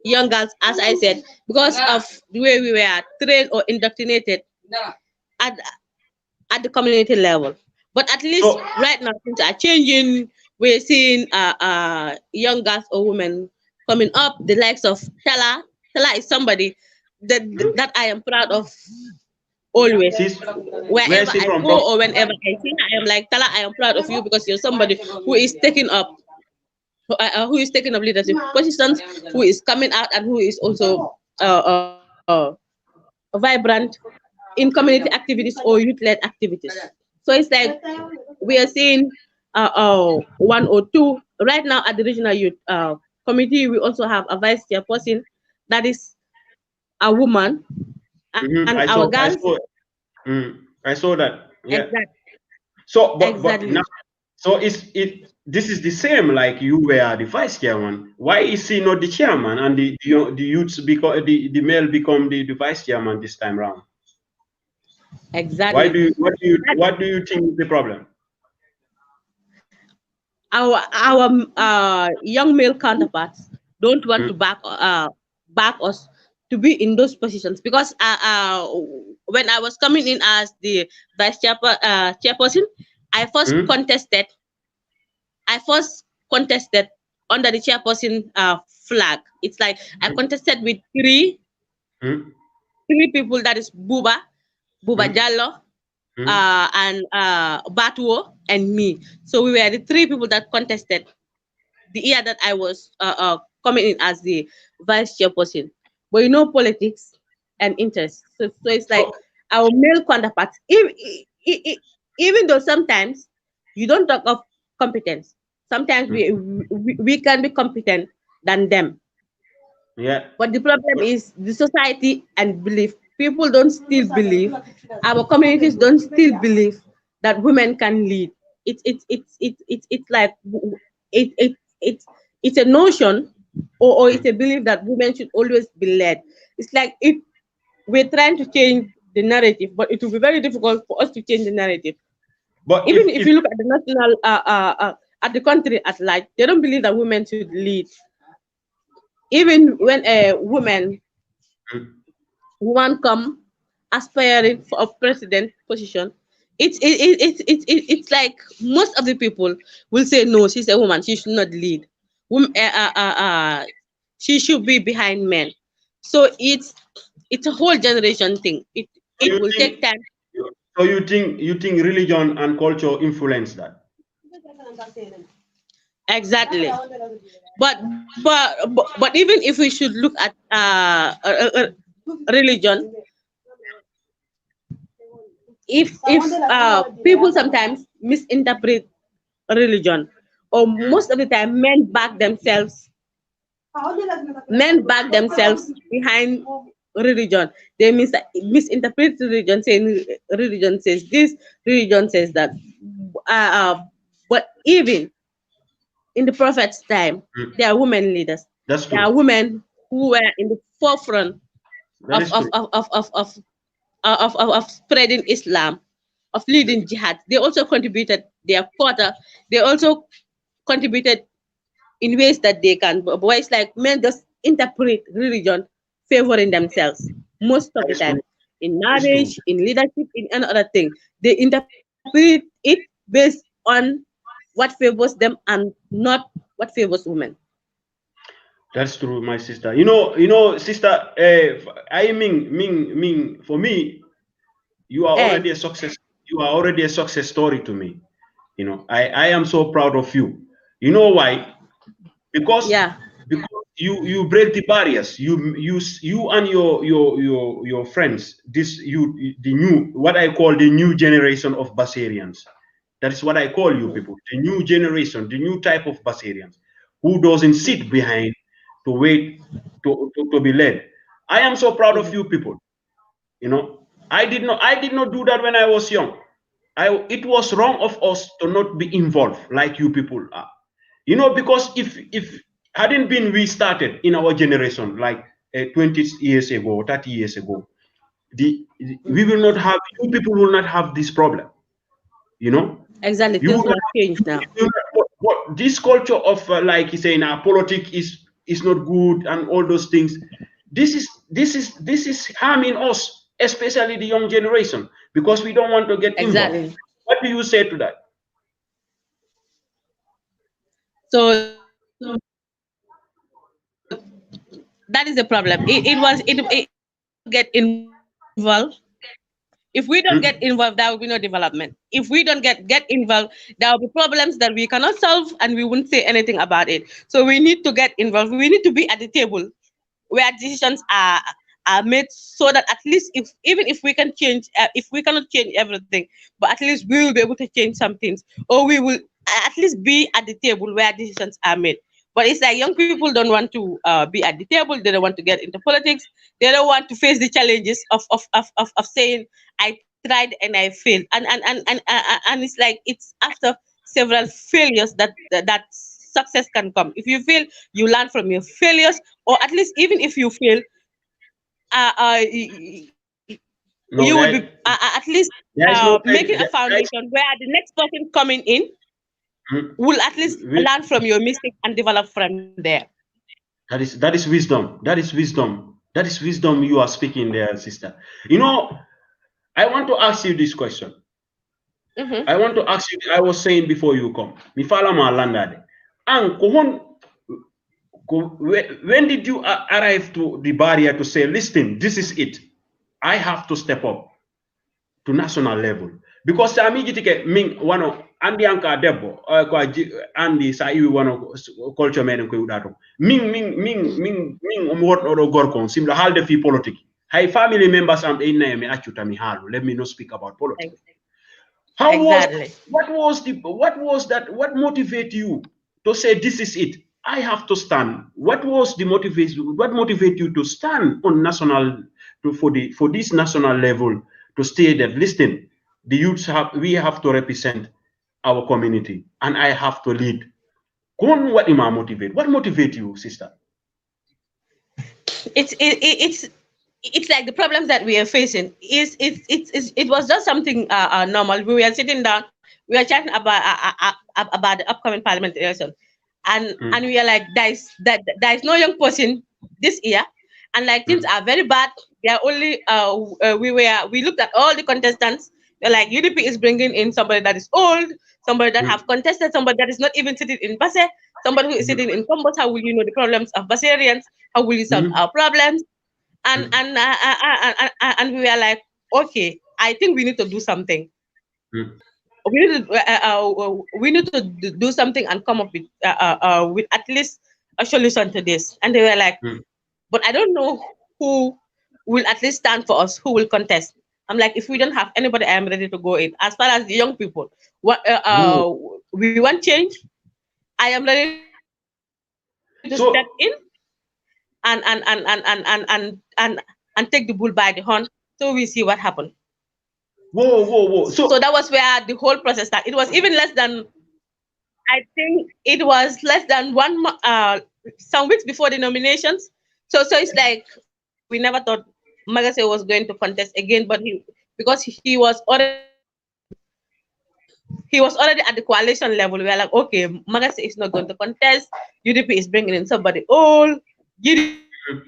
young girls, as I said, because of the way we were trained or indoctrinated at at the community level. But at least So, right now things are changing. We're seeing young girls or women coming up, the likes of Tella. Tella is somebody that mhm. that I am proud of always. Sis, where Wherever is he I from? go or whenever I see her, I am like, Tala, I am proud of you because you're somebody who is taking up leadership positions, who is coming out, and who is also vibrant in community activities or youth-led activities. So it's like we are seeing one or two right now at the regional youth committee. We also have a vice chairperson that is a woman, and our girls I saw that. Yeah. exact So, but exactly. now, so this is the same like you were the vice chairman. Why is he not the chairman and the youths because the male become the vice chairman this time round? Why Exactly. do you That what do you think is the problem? our young male counterparts don't want to Mm, back us to be in those positions because when I was coming in as the chairperson, I first mm, contested. I first contested under the chairperson flag. It's like I mm, contested with mm, three people. That is Buba mm, Jallo, mm. and Batuo and me. So we were the three people that contested the year that I was coming in as the vice chairperson. But politics and interest. So it's like So, our male counterparts, even though sometimes you don't talk of competence, sometimes mm, we can be competent than them. yeah. But the problem is the society and belief. People don't still believe, our communities don't still believe that women can lead. It's like it, it it's it's a notion, or it's Mm. a belief that women should always be led. It's like we're trying to change the narrative, but it will be very difficult for us to change the narrative. But Even if if you look at the national at the country at large, they don't believe that women should lead. Even when a woman Mm. woman come aspiring for a president position, it's like most of the people will say no, she's a woman, she should not lead. She should be behind men. So it's a whole generation thing. So It you will take think time. you think religion and culture influence that? Exactly. But even if we should look at religion, if people sometimes misinterpret religion, or most of the time men back themselves behind religion. They misinterpret religion, saying religion says this, religion says that. uh, uh, but even in the prophet's time, Mm. there are women leaders. That's There true. are women who were in the forefront That of is of true. of of of of, of spreading Islam, of leading jihad. They also contributed their quota. They also contributed in ways that they can. But it's like men just interpret religion favoring themselves most of That the is true. time. In That is true. marriage, in leadership, in any other thing, they interpret it based on what favors them and not what favors women. That's true, my sister. Sister. I mean, for me, you are Eh, already a success. You are already a success story to me. I am so proud of you. You know why? Because yeah, you break the barriers. You and your friends. The new, what I call the new generation of Basarians. That is what I call you people. The new generation, the new type of Basarians, who doesn't sit mhm, behind to wait to be led. I am so proud of mhm, you people. I did not do that when I was young. It was wrong of us to not be involved like you people are. Because if hadn't been we started in our generation like 20 years ago, 30 years ago, we mhm. will not have you people will not have this problem. You know, Exactly. you Things will would not, have changed now. you will not this culture of like you saying politics is not good and all those things. This is harming us, especially the young generation, because we don't want to get involved. Exactly. What do you say to that? So that is the problem. It get involved. If we don't get Hmm? involved, there will be no development. If we don't get involved, there will be problems that we cannot solve, and we won't say anything about it. So we need to get involved. We need to be at the table where decisions are made, so that at least, if even if we can change, if we cannot change everything, but at least we will be able to change some things, or we will at least be at the table where decisions are made. But it's like young people don't want to be at the table. They don't want to get into politics. They don't want to face the challenges of saying, I tried and I failed. And it's like, it's after several failures that success can come. If you fail, you learn from your failures, or at least, even if you fail, you will be No, at least there is no making a failure. foundation where the next person coming in Hmm? will at least learn from your mistakes and develop from there. That is wisdom. That is wisdom. That is wisdom you are speaking there, sister. You know, I want to ask you this question. Hmm. I want to ask you. I was saying before you come. Mi fala ma landade. And when did you arrive to the barrier to say, listen, this is it. I have to step up to national level, because sa mi jitike min wano andi anka debbo andi sa iwi wano culture meɗen koye wuɗa to min omi woɗɗo ɗo gorko simla haalde fi politique hay family members am ɓe inna mi accuta mi haalu, let me not speak about politics. How was Exactly. what motivate you to say this is it? I have to stand. What was the motivation? What motivate you to stand on national for this national level to stay that listen, the youths we have to represent our community and I have to lead. Go on, what am I motivate? What motivate you, sister? It's like the problems that we are facing it was just something normal. We were sitting down, we were chatting about the upcoming parliament election, and Mm, we are like, there is no young person this year, and like things Mm, are very bad. They are only we looked at all the contestants. They're like UDP is bringing in somebody that is old, somebody that have mm, contested, somebody that is not even sitting in Basse, somebody who is mm, sitting in Combos. How will you know the problems of Bassarians? How will you solve mm, our problems? And mm, and we were like, okay, I think we need to do something. mm. We need to do something and come up with at least a solution to this. And they were like, Mm. but I don't know who will at least stand for us, who will contest. I'm like, if we don't have anybody, I am ready to go in. As far as the young people, what Oh, we want change, I am ready to step in so and take the bull by the horn. So we see what happened. whoa. So that was where the whole process started. It was even less than, I think it was less than some weeks before the nominations. So it's like we never thought Magase was going to contest again, but because he was already at the coalition level. We were like, okay, Magase is not going to contest. UDP is bringing in somebody old. GDP is bringing in somebody young.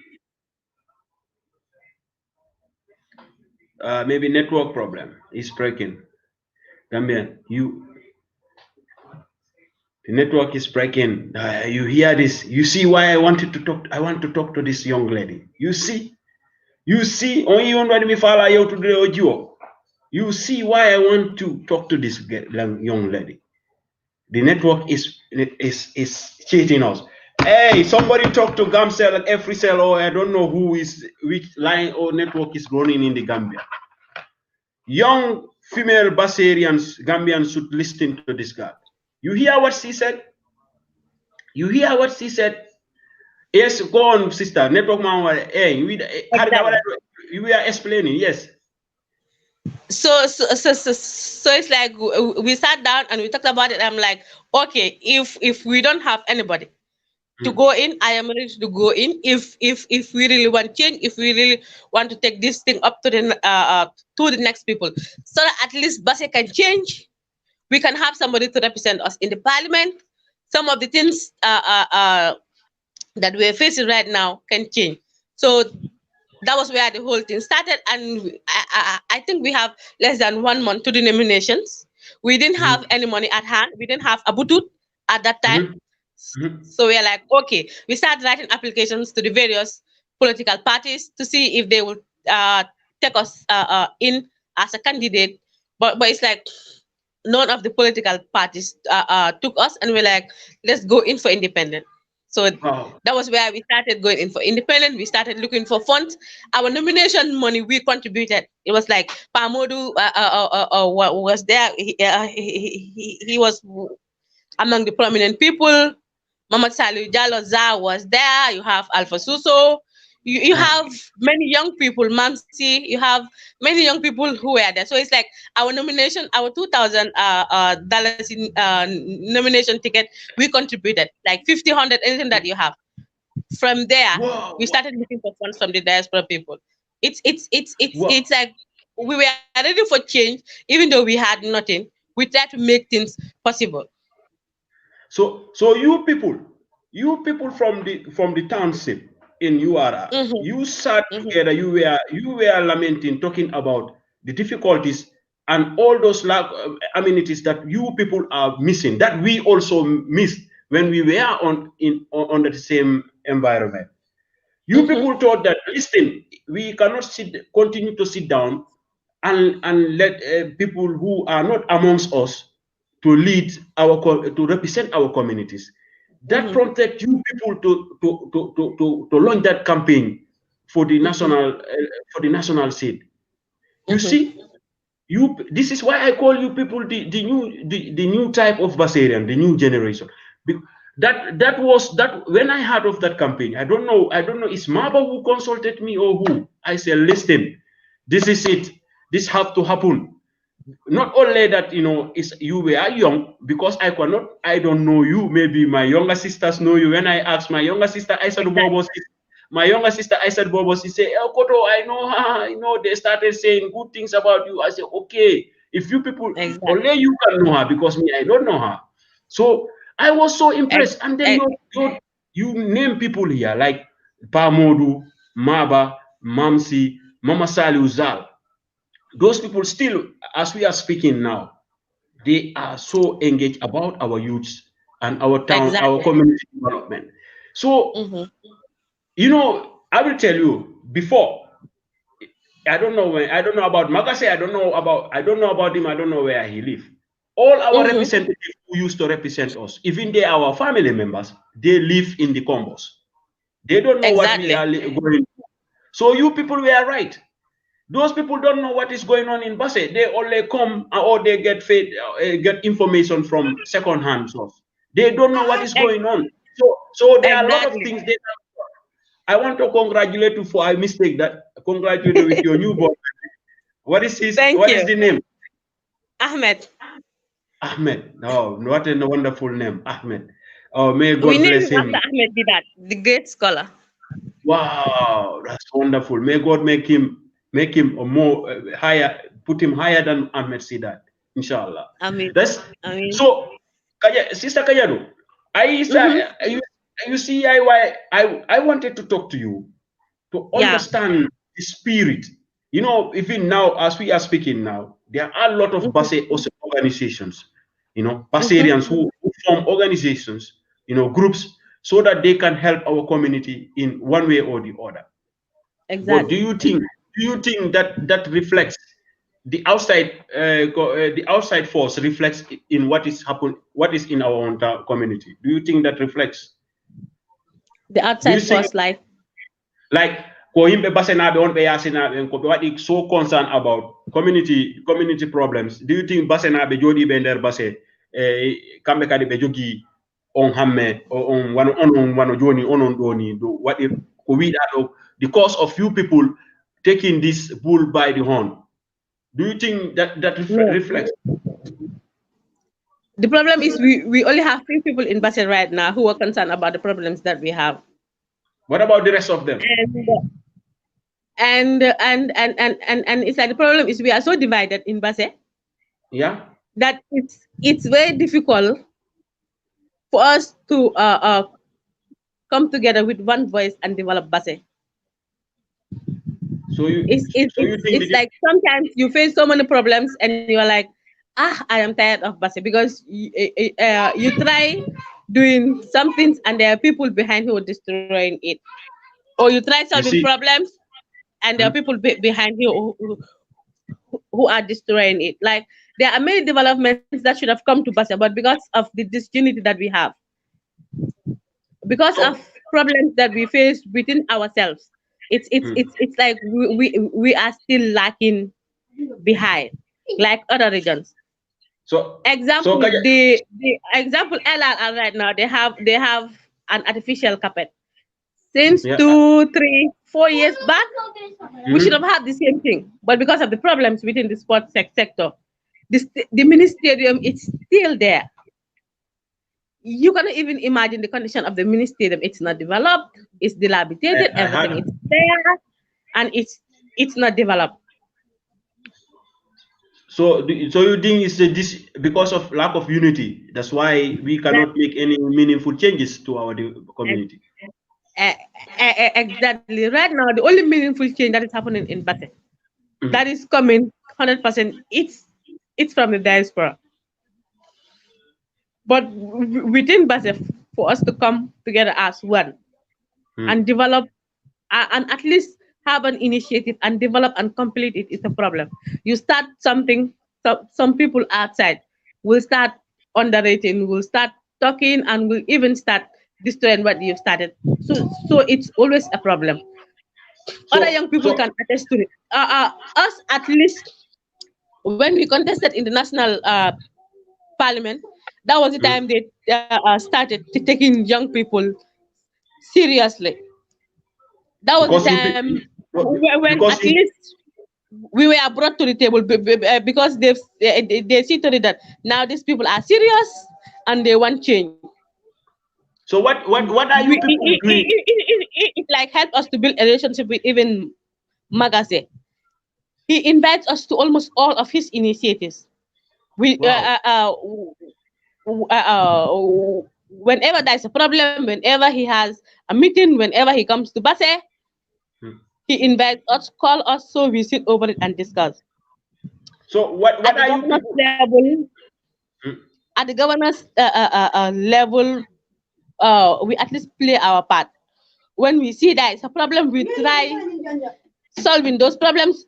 maybe network problem is breaking. Gambian, the network is breaking. You hear this? You see why I wanted to talk? I want to talk to this young lady. You see, only you want me follow you to the audio. You see why I want to talk to this young lady. The network is cheating us. Hey, somebody talk to Gamcell at every cell, or I don't know which line or network is running in the Gambia. Young female Basarians, Gambians should listen to this girl. You hear what she said? You hear what she said? Yes, go on, sister. Network man, hey, Exactly. we are explaining, yes. So it's like we sat down and we talked about it. I'm like, okay, if we don't have anybody to Mm, go in, I am ready to go in. If we really want change, if we really want to take this thing up to the next people, so that at least Basse can change, we can have somebody to represent us in the parliament. Some of the things that we're facing right now can change. So that was where the whole thing started, and I think we have less than 1 month to the nominations. We didn't have mm, any money at hand. We didn't have a butut at that time. mm, mm. So we're like, okay, we started writing applications to the various political parties to see if they would take us in as a candidate. But it's like none of the political parties took us, and we're like, let's go in for independent. So Wow. that was where we started going in for independent. We started looking for funds. Our nomination money we contributed. It was like Pamodu was there. He was among the prominent people. Mama Salih Jallo was there. You have Alpha Suso. You Wow. have many young people, Mamsi. You have many young people who were there. So it's like our nomination, our $2,000 in nomination ticket, we contributed like 50, 100, anything that you have. From there, Wow. we started looking for funds from the diaspora people. Wow. It's like we were ready for change, even though we had nothing. We tried to make things possible. So you people from the township in URA, Mm-hmm, you sat mm-hmm, together, you were lamenting, talking about the difficulties and all those amenities that you people are missing, that we also missed when we were under the same environment. You mm-hmm, people thought that, listen, we cannot continue to sit down and let people who are not amongst us to lead to represent our communities. That mm-hmm, prompted you people to launch that campaign for the mm-hmm, national seat. You mm-hmm. see, this is why I call you people the new type of Basarian, the new generation. That when I heard of that campaign, I don't know, it's Maba who consulted me or who. I said, listen, this is it. This have to happen. Not only that, is you were young, because I don't know you. Maybe my younger sisters know you. When I asked my younger sister, I said, Bobo, Exactly, my younger sister, I said, Bobo, she said, El Koto, I know her. They started saying good things about you. I said, okay, if you people, exactly. only you can know her, because me, I don't know her. So I was so Ex- impressed. And then ex- you name people here like Pamodu, Maba, Mamsi, Mama Sali Uzal. Those people still, as we are speaking now, they are so engaged about our youths and our town, our Exactly. community development. So, Mm-hmm. I will tell you before. I don't know when. I don't know about Magase. I don't know about him. I don't know where he live. All our Mm-hmm. representatives who used to represent us, even they are our family members, they live in the combos. They don't know what we Exactly. are going. So you people were right. Those people don't know what is going on in Basse. They only come or they get get information from second-hand source. They don't know what is Ex- going on. So there are a lot of exactly. things. I want to congratulate you for a mistake that congratulate you with your newborn. Thank What is you, the name? Ahmed. Ahmed. Oh, what a wonderful name, Ahmed. Oh, may We God named bless him after him. Ahmed Didat, the great scholar. Wow, that's wonderful. May God make him a more higher, put him higher than Ahmed Sidat, inshallah. I mean, That's I mean. so. Sister Kajado, I Mm-hmm. you see, I wanted to talk to you to Yeah. understand the spirit. Even now, as we are speaking now, there are a lot of Mm-hmm. Basse also organizations, Mm-hmm. Bassarians who form organizations, groups, so that they can help our community in one way or the other. But do Exactly. you think that reflects the outside force reflects in what is in our own community? Do you think that reflects? The Do you outside think force life. like ko himɓe basenaɓe on ɓe yasinaɓe en ko ɓe waɗi so concerned about community problems? Do you think basenaɓe joɗiɓe nder base kamɓe kadi ɓe jogii on hamme on wano joni onon ɗo ni do waɗi ko wiɗa ɗo, the cause of you people taking this bull by the horn? Do you think that No. reflects? The problem is we only have few people in Basel right now who are concerned about the problems that we have. What about the rest of them? And it's like the problem is we are so divided in Basel Yeah. that it's very difficult for us to come together with one voice and develop Basel. So you think It's that like sometimes you face so many problems and you're like, I am tired of Basel because you try doing some things and there are people behind who are destroying it. Or you try you solving see? problems and there are Hmm? people behind you who are destroying it. Like there are many developments that should have come to Basel, but because of the disunity that we have, because of So problems that we face within ourselves, hmm. it's like we are still lacking behind, like other regions. So Example, the example LRR right now, they have an artificial carpet. Since yeah. 2, 3, 4 years back, we should have Mhm. had the same thing. But because of the problems within the sports sector, the mini stadium is still there. You cannot even imagine the condition of the mini stadium. It's not developed, it's dilapidated, I everything had is there, and it's not developed. so you think it's this because of lack of unity? That's why we That, cannot make any meaningful changes to our community. exactly. Right now, the only meaningful change that is happening in Bate, that Mhm. is coming 100%, it's from the diaspora. But within Bate, for us to come together as one and Mhm. develop and at least have an initiative and develop and complete it is a problem. You start something, some people outside will start underrating, will start talking, and will even start destroying what you've started. So it's always a problem. Other young people So can attest to it. Us, at least, when we contested in the national parliament, that was the mhm. time they started taking young people seriously. That was the Because time when because at least we were brought to the table because they see to it that now these people are serious and they want change. so what are you people doing? It like helped us to build a relationship with even Magase. He invites us to almost all of his initiatives. We Wow. whenever there's a problem, whenever he has a meeting, whenever he comes to Base, He invites us, call us, so we sit over it and discuss. So At what the are you governor's people? level, Mm. at the governor's level, we at least play our part. When we see that it's a problem, we try solving those problems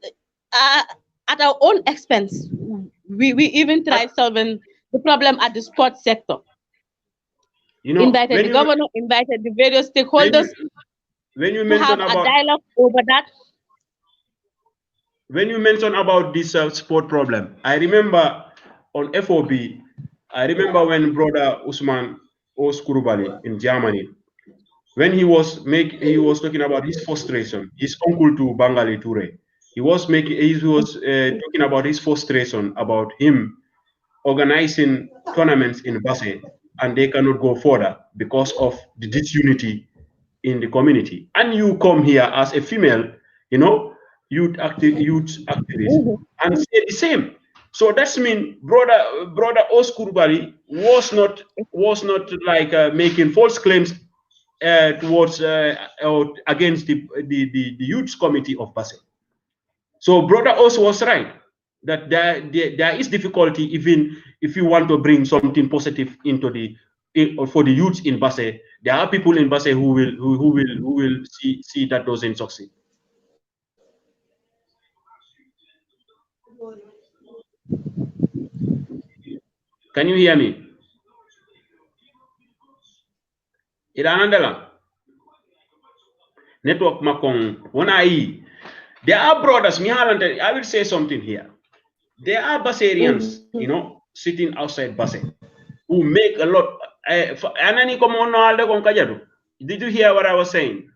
uh, at our own expense. We even But tried solving the problem at the sports sector. you know Invited the governor, invited the various when stakeholders you when you to mention have a about dialogue over that. this sport problem, I remember on FOB, I remember when brother Usman Oskurubali in Germany, when he was talking about his frustration, his uncle to Bangali Ture. He was talking about his frustration about him organizing tournaments in Basse and they cannot go further because of the disunity in the community. And you come here as a female, you know, youth activist, Mhm. and say the same. So that's mean brother Oskurbari was not like making false claims towards or against the youth committee of Basse. So brother also was right that there is difficulty even if you want to bring something positive into for the youth in Basse. There are people in Basse who will see that doesn't succeed. Can you hear me? Ida Nandela. Network makong wana yi. There are brothers, I will say something here. There are Bassarians, Mhm. sitting outside Basse who make a lot. Anani komo no alde kon kajadu. Did you hear what I was saying?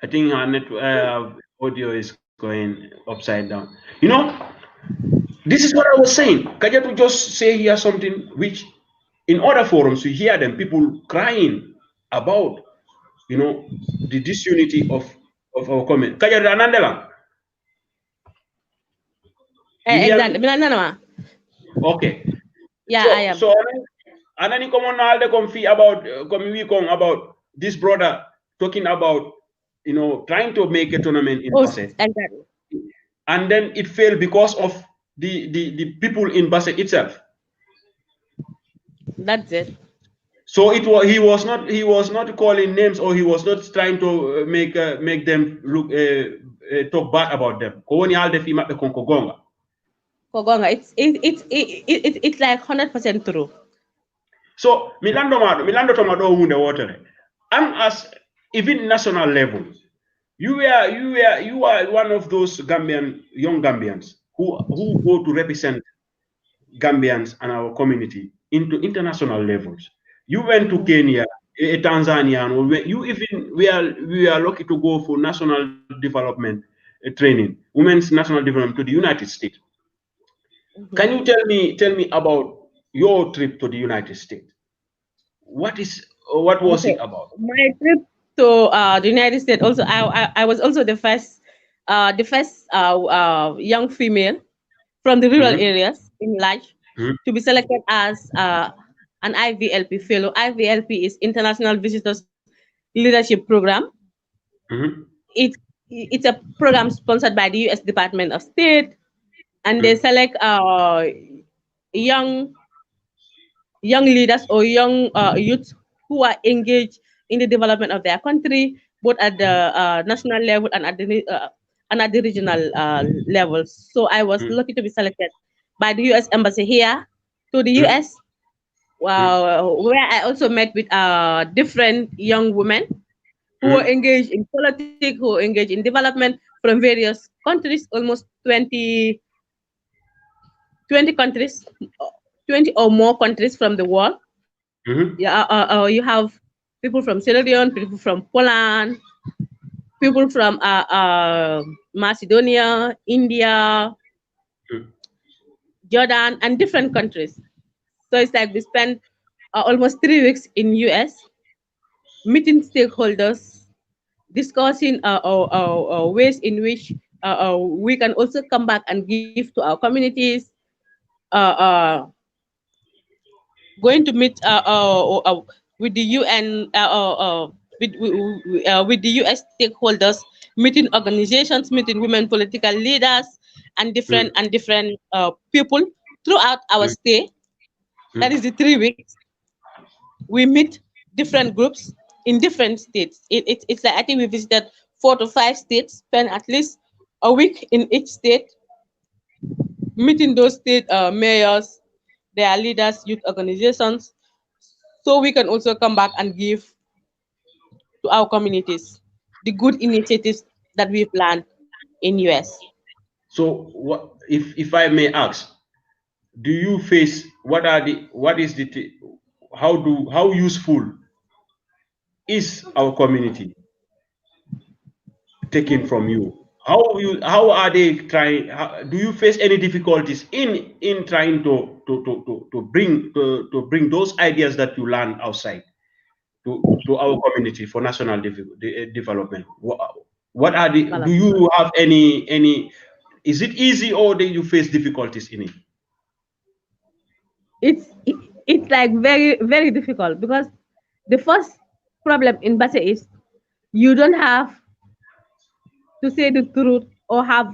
I think our audio is going upside down. You know, this is what I was saying. Kajatu just say here something which, in other forums, we hear them people crying about, the disunity of our comment. Kajatu Anandela, you hear Exactly. me? Okay. Yeah, I So am. so anani komo na alde kon fi about komi wi kon about this brother talking about trying to make a tournament in Oh, Basse, exactly. and then it failed because of the people in Basse itself. That's it. So he was not calling names, or he was not trying to make them look talk bad about them. Ko woni alde fi mabbe kon ko gonga. Kogonga, it's like 100% true. So Milando Tomado Wunde Water. And as even national level, you are one of those young Gambians who go to represent Gambians and our community into international levels. You went to Mhm. Kenya, Tanzania, and you even we are lucky to go for national development training, women's national development to the United States. Can Mhm. you tell me about your trip to the United States? What was Okay. it about? My trip to the United States also, I was also the first young female from the rural Mm-hmm. areas in Lodge to be selected as an IVLP fellow. IVLP is International Visitors Leadership Program. Mm-hmm. It it's a program sponsored by the U.S. Department of State, and they select young young leaders or young youth who are engaged in the development of their country, both at the national level and at the regional levels. So I was Mm-hmm. lucky to be selected by the U.S. Embassy here to the Mm-hmm. U.S., where I also met with different young women who are Mm-hmm. engaged in politics, who are engaged in development from various countries, almost 20 countries, 20 or more countries from the world. Mm-hmm. Yeah, you have people from Sierra Leone, people from Poland, people from Macedonia, India, Jordan, and different countries. So it's like we spent almost 3 weeks in US meeting stakeholders, discussing ways in which we can also come back and give to our communities. Uh, uh, Going to meet with the UN with the US stakeholders, meeting organizations, meeting women political leaders, and mm, different people throughout our mm, stay. That is mm. the 3 weeks. We meet different groups in different states. It's like I think we visited 4 to 5 states, spend at least a week in each state, meeting those state mayors, their leaders, youth organizations, so we can also come back and give to our communities the good initiatives that we've learned in US. So what if I may ask, do you face what is how useful is our community taken from you? How are they trying? Do you face any difficulties in trying to bring those ideas that you learn outside to our community for national development? What are the? Do Development. you have any? Is it easy or do you face difficulties in it? It's like very difficult because the first problem in Basse is you don't have to say the truth or have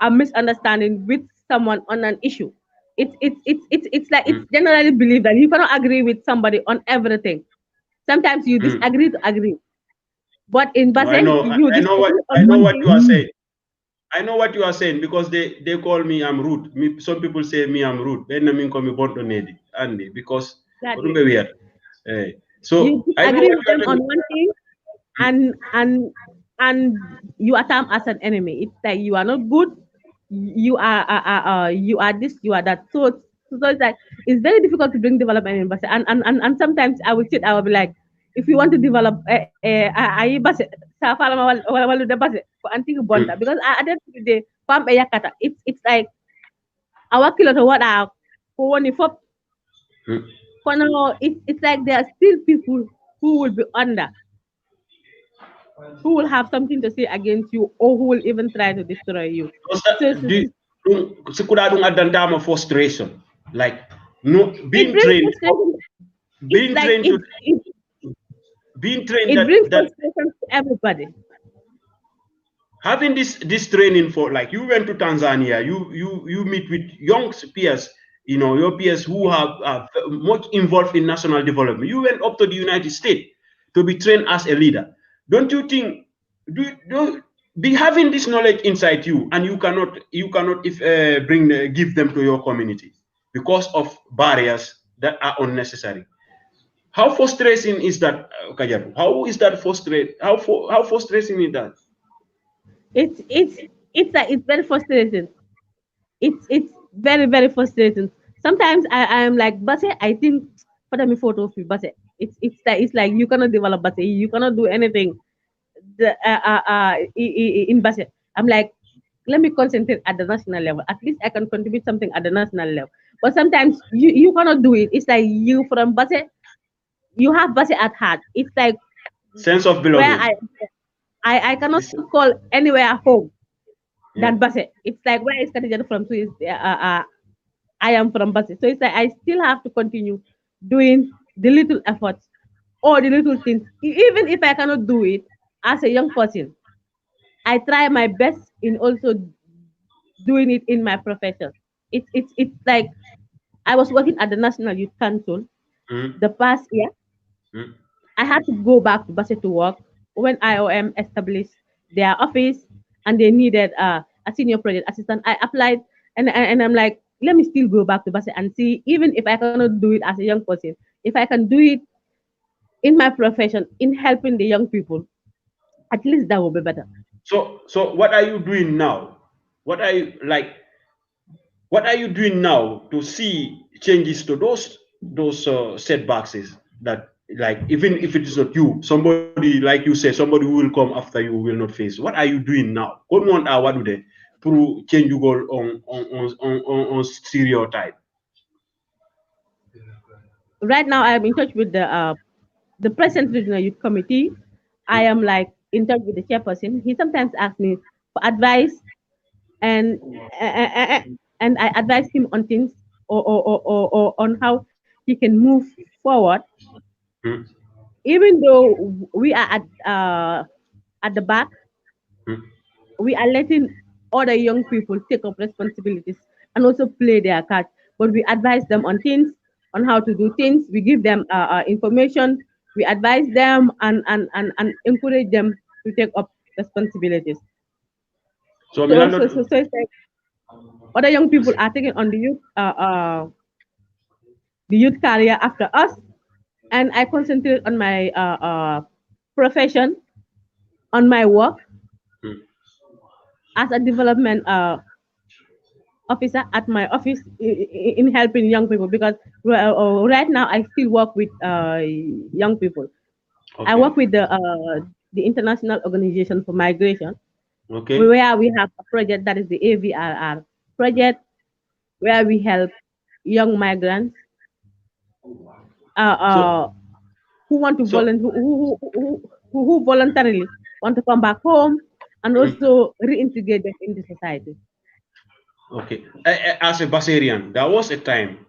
a misunderstanding with someone on an issue. It's like it's Mm. generally believed that you cannot agree with somebody on everything. Sometimes you Mm. disagree to agree. But in No, Basse, you I know what disagree I on know one what you are thing. saying. I know what you are saying because they call me I'm rude. Some people say me I'm rude. Then I mean call me bonto nedi Andy because That what weird. Eh, you so I know disagree what with you are them on talking. one thing, and and and you are termed as an enemy. It's like you are not good. You are this, you are that. So it's like it's very difficult to bring development in Basse. And sometimes I will sit, I will be like, if you want to develop, ayi Basse, sa fala ma wala de Basse for anti bonta, Mm, because at the end of the day, pam e yakata. It's like our kilo to what are for one if up. mm. For now, it's like there are still people who will be under, who will have something to say against you, or who will even try to destroy you. Because So sekura dung adandama frustration. Like no it brings frustration. It's being like trained to being trained it brings that frustration to everybody. having this training for like you went to Tanzania, you meet with young peers, your peers who have much involved in national development. You went up to the United States to be trained as a leader. Don't you think do be having this knowledge inside you and you cannot if give them to your community because of barriers that are unnecessary? How frustrating is that, Kajabu? How is that frustrating? How frustrating is that? It's it's it's very frustrating. It's very frustrating. Sometimes I am like, but I think for me photo of you, but it's like you cannot develop, but you cannot do anything. In Basse, I'm like, let me concentrate at the national level. At least I can contribute something at the national level. But sometimes you cannot do it. It's like you from Basse, you have Basse at heart. It's like Sense of where belonging. I cannot This, call anywhere home yeah. than Basse. It's like where is Kaddijatou from? So I am from Basse. So it's like I still have to continue doing the little efforts or the little things. Even if I cannot do it as a young person, I try my best in also doing it in my profession. It's like I was working at the National Youth Council Mm, the past year. mm, I had to go back to Basse to work when IOM established their office and they needed a senior project assistant. I applied and I'm like, let me still go back to Basse and see even if I cannot do it as a young person, if I can do it in my profession in helping the young people, at least that will be better. so what are you doing now? What are you like? What are you doing now to see changes to those setbacks? Is that like even if it is not you, somebody like you say, somebody who will come after you will not face. What are you doing now? What do they through change you goal on stereotype? Right now, I am in touch with the President Regional Youth Committee. I am like in touch with the chairperson. He sometimes asks me for advice, and uh, uh, uh, and I advise him on things or on how he can move forward. mm, Even though we are at the back, mm. we are letting other young people take up responsibilities and also play their cards. But we advise them on things, on how to do things. We give them information. We advise them and encourage them to take up responsibilities. So So, Milando, so, so, so it's like other young people are taking on the youth career after us, and I concentrate on my profession, on my work mm. as a development officer at my office in helping young people because right now I still work with young people. I Okay, work with the International Organization for Migration, okay. where we have a project that is the AVRR project, where we help young migrants uh, So uh, who want to so who voluntarily want to come back home and mm, also reintegrate them in the society. okay. As a Basarian, there was a time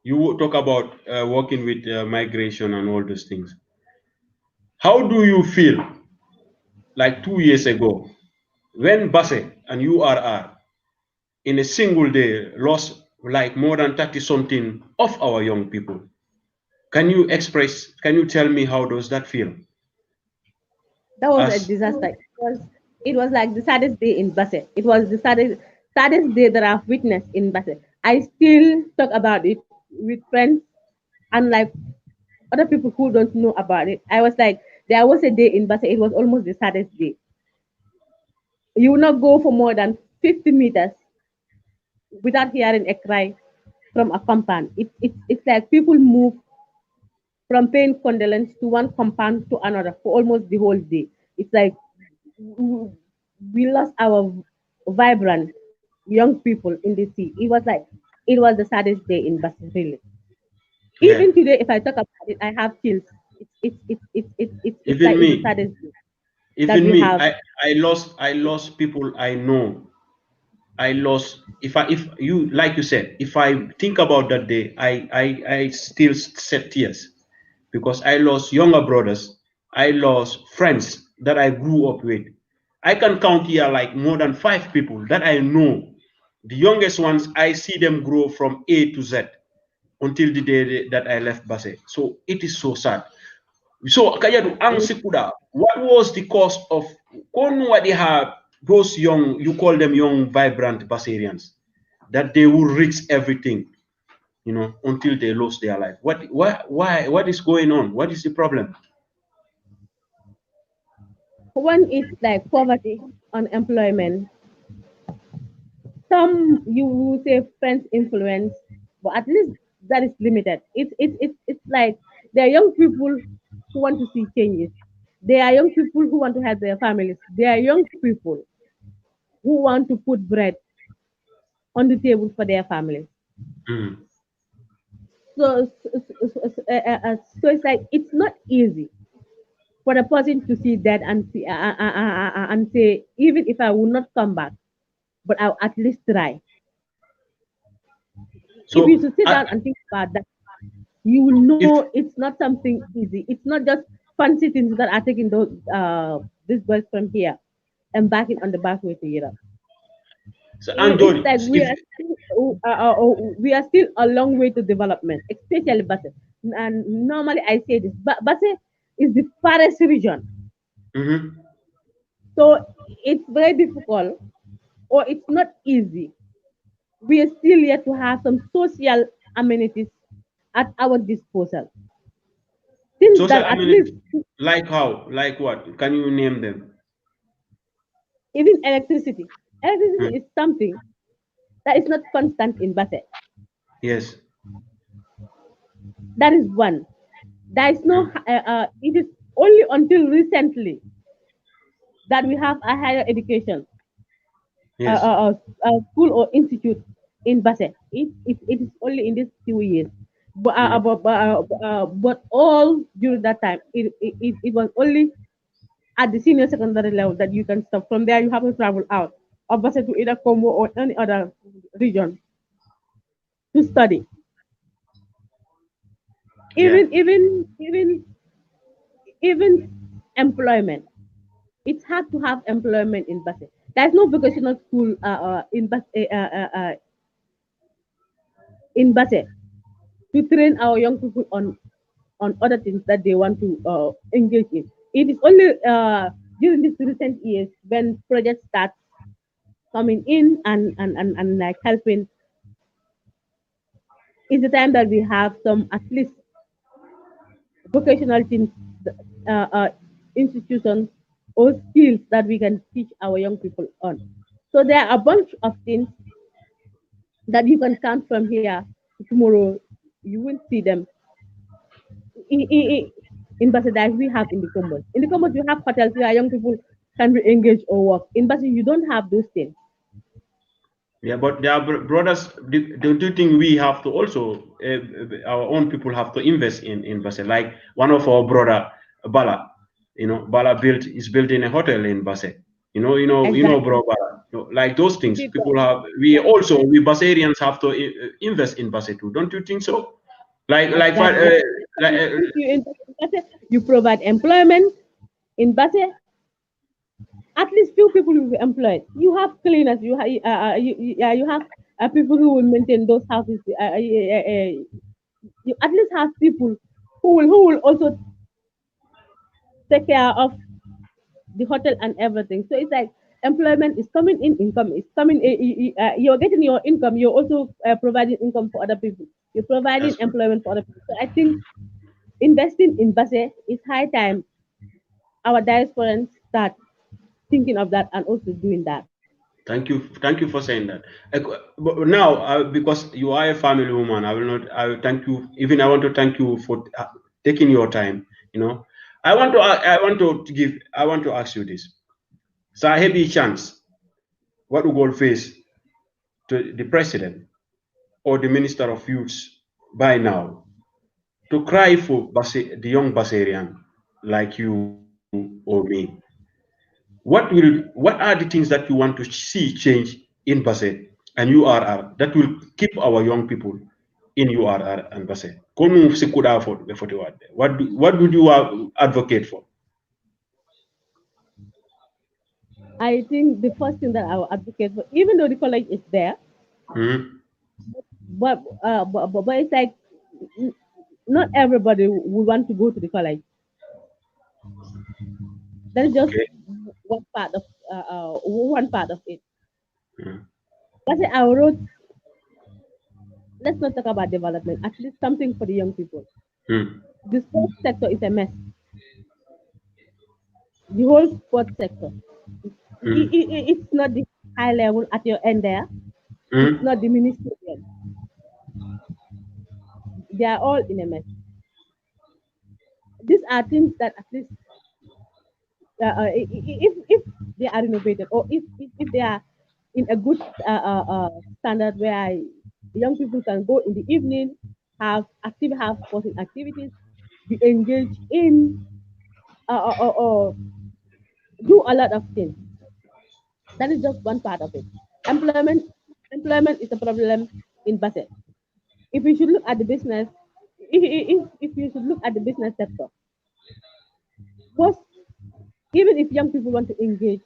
you talk about working with migration and all those things. How do you feel like 2 years ago when Basse and URR in a single day lost like more than 30 something of our young people? Can you tell me how does that feel? That was a As disaster. It was like the saddest day in Basse. It was the saddest day that I've witnessed in Basse. I still talk about it with friends and like other people who don't know about it. I was like, there was a day in Basse. It was almost the saddest day. You will not go for more than 50 meters without hearing a cry from a compound. It's like people move from paying condolence to one compound to another for almost the whole day. It's like we lost our vibrant young people in the sea. It was the saddest day in Basel, really. yeah, Even today, if I talk about it, I have chills. It's even like it's the me, saddest day that even we me, have. I lost people I know. I lost if you like you said, if I think about that day, I still shed tears because I lost younger brothers, I lost friends that I grew up with. I can count here like more than 5 people that I know. The youngest ones, I see them grow from A to Z until the day that I left Basse. So it is so sad. So Kajadu ang And Sikuda, what was the cause of kon what they have those young, you call them young, vibrant Basarians, that they will reach everything, until they lose their life. What is going on? What is the problem? one is like poverty, unemployment. Some you will say friends influence, but at least that is limited. It's like there are young people who want to see changes. There are young people who want to help their families. There are young people who want to put bread on the table for their families. Mm. So it's like it's not easy for the person to see that and say, even if I will not come back, but I'll at least try. If you So should sit down and think about that, you will if know it's not something easy. It's not just fancy things that are taking those these boys from here and backing on the back way to Europe. so and It's Jody, like if we are still a long way to development, especially Basse. And normally I say this, but Basse is the farthest region, mhm. so it's very difficult or it's not easy. We are still yet to have some social amenities at our disposal. Things Social that at least amenities, like how, like what? Can you name them? even electricity. Mm. Electricity is something that is not constant in Basse. Yes. That is one. There is no. Mm. It is only until recently that we have a higher education, Yes. school or institute in Basse. It is only in these 2 years. Mm. But all during that time, it was only at the senior secondary level that you can stop. From there, you have to travel out of Basse to either Congo or any other region to study. Yeah. Even employment. It's hard to have employment in Basse. There's no vocational school in Basse to train our young people on other things that they want to engage in. It is only during these recent years when projects start coming in and like helping is the time that we have some at least vocational things, uh, uh, institutions or skills that we can teach our young people on. So there are a bunch of things that you can count from here to tomorrow. You will see them in Basse that we have in the Combos. In the Combos, you have hotels where young people can re-engage or work. In Basse, you don't have those things. Yeah, but there are brothers. Don't you think we have to also, our own people have to invest in Basse? Like one of our brother, Bala, Bala is building a hotel in Basse. Exactly. bro, Bala. Like those things, Because, people have. yeah, We Bassarians have to invest in Basse too. Don't you think so? exactly. Like If you invest in Basse, you provide employment in Basse. At least few people will be employed. You have cleaners. You have people who will maintain those houses. You at least have people who will also take care of the hotel and everything. So it's like employment is coming in, income is coming. You're getting your income. You're also providing income for other people. You're providing that's good. employment for other people. So I think investing in Basse is high time our diasporans start thinking of that and also doing that. Thank you for saying that. But now, because you are a family woman, I will not. I will thank you. Even I want to thank you for taking your time. I want to ask you this. So, a heavy chance. What we will face to the president or the minister of youth by now to cry for the young Basarian like you or me. What are the things that you want to see change in Basse and URR that will keep our young people in URR and Basse? Kono sikuda for before the word. What would you advocate for? I think the first thing that I will advocate for, even though the college is there, Mhm. but it's like n- not everybody would want to go to the college. That is just Okay. one part of it. Mhm. But our roads, let's not talk about development. At least something for the young people. Mhm. The sports sector is a mess. The whole sports sector. Mhm. It's not the high level at your end there. It's Mhm. not the ministerial. They are all in a mess. These are things that at least if they are renovated or if they are in a good standard where young people can go in the evening, have sporting activities, be engaged in or do a lot of things. That is just one part of it. Employment is a problem in Basse. If you should look at the business, if you should look at the business sector, most even if young people want to engage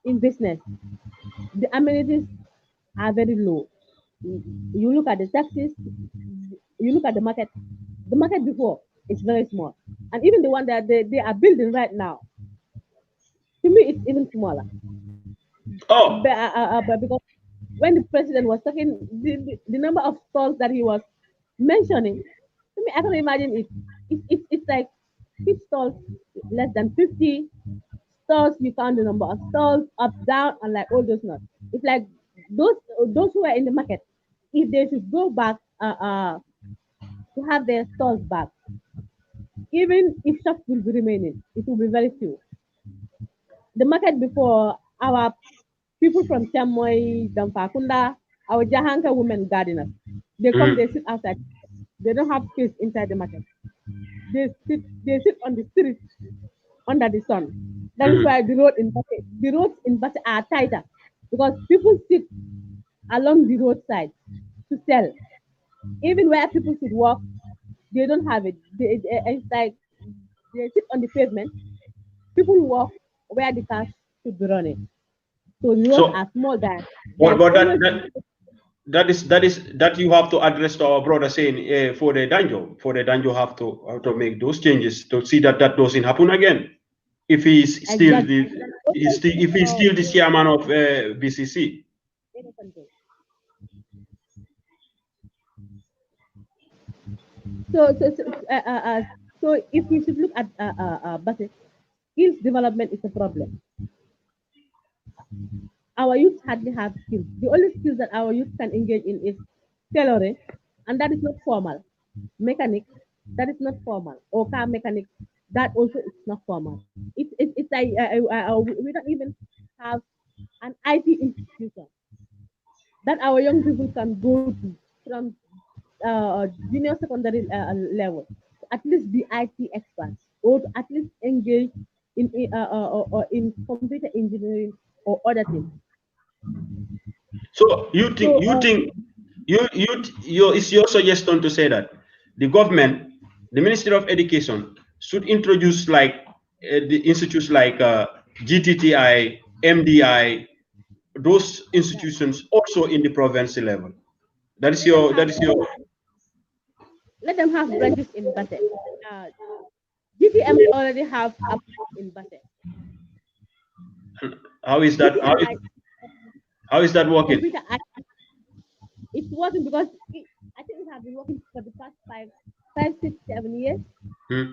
in business, the amenities are very low. You look at the taxes, you look at the market. The market before is very small, and even the one that they are building right now, to me, it's even smaller. Oh, But because when the president was talking, the number of stalls that he was mentioning, to me, I can imagine it. It's like each stall less than 50 stalls. You count the number of stalls up, down, and like all those nuts. It's like those those who are in the market, if they should go back to have their stalls back, even if shops will be remaining, it will be very few. The market before our people from Chamoy, Damfakunda, our Jahanka women gardeners, they come, they mhm. sit outside. They don't have space inside the market. They sit on the street under the sun. That is Mhm. why the roads in Bate are tighter because people sit along the roadside to sell. Even where people should walk, they don't have it. It's like they sit on the pavement. People walk where the cars should be running. So the roads So, are small there. but, There's but always that you have to address to our brother saying for the danjo have to make those changes to see that that doesn't happen again. If he's still exact the if he's still the chairman of BCC. so so so, so if we should look at budget, skills development is a problem. Our youth hardly have skills. The only skills that our youth can engage in is tailoring, and that is not formal. Mechanic, that is not formal. Or car mechanic, that also is not formal. It's like we don't even have an IT institution that our young people can go to from junior secondary level, to at least be IT experts or to at least engage or in computer engineering or other things. So So it's your suggestion to say that the government, the Ministry of Education, should introduce like the institutes like GTTI, MDI, those yeah, institutions also in the provincial level. let them That have is your branches in Basse. Uh, GTMI already have a branch in Basse. how is that GTMI how is that working? computer it's working because I think it has been working for the past 5, 6, 7 years, Hmm?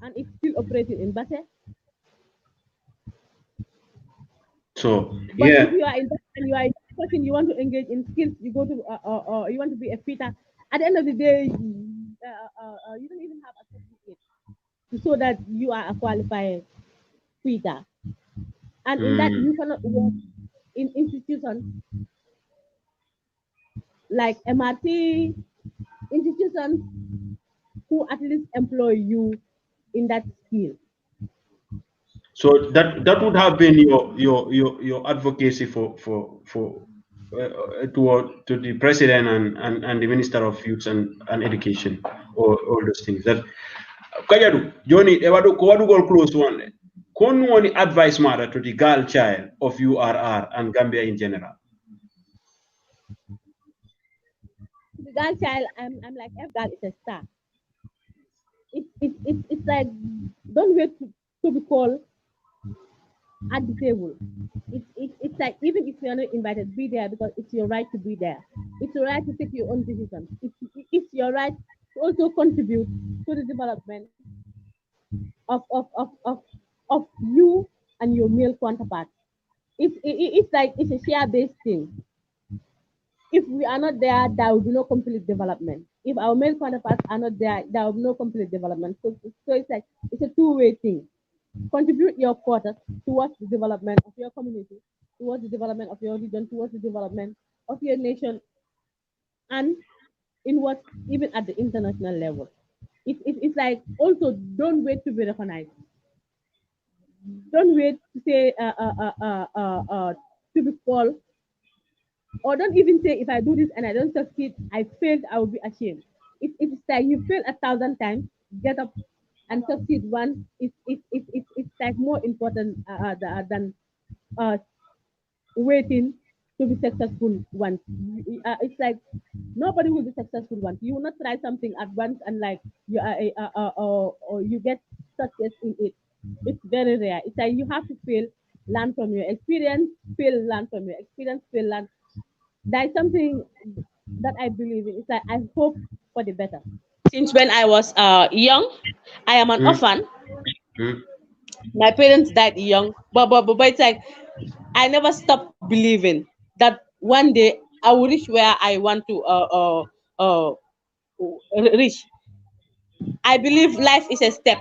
and it's still operating in Basse. So But if yeah. you are in and you are a person, you want to engage in skills, you go to you want to be a fitter. At the end of the day, you don't even have a certificate to show that you are a qualified fitter. And in that, Hmm. you cannot work in institutions like MRT, institutions who at least employ you in that skill. So that would have been your advocacy for to the president and the minister of youth and education or all those things. That Kajadu Johnny Ewadu Kowadu Gol close one. Kon woni advice matter to the girl child of URR and Gambia in general. The girl child, I'm like, every girl is a star. It's like, don't wait to be called at the table. It's like, even if you're not invited, be there because it's your right to be there. It's your right to take your own decisions. It's your right to also contribute to the development of of of of, of you and your male counterpart. It's like it's a share based thing. If we are not there, there will be no complete development. If our male counterparts are not there, there will be no complete development. So it's like it's a two-way thing. Contribute your quota towards the development of your community, towards the development of your region, towards the development of your nation, and in what even at the international level. It's like, also, don't wait to be recognized. Don't wait to say to be called, or don't even say, if I do this and I don't succeed, I failed, I will be ashamed. It's like you fail 1,000 times, get up and succeed once. It's like more important than uh, waiting to be successful once. It's like nobody will be successful once. You will not try something at once and like you are or you get success in it. It's very rare. It's like you have to fail, learn from your experience, fail, learn from your experience, fail, learn. There's something that I believe in. It's like I hope for the better. Since when I was young, I am an Hmm? orphan. Hmm? My parents died young, but it's like I never stopped believing that one day I will reach where I want to reach. I believe life is a step.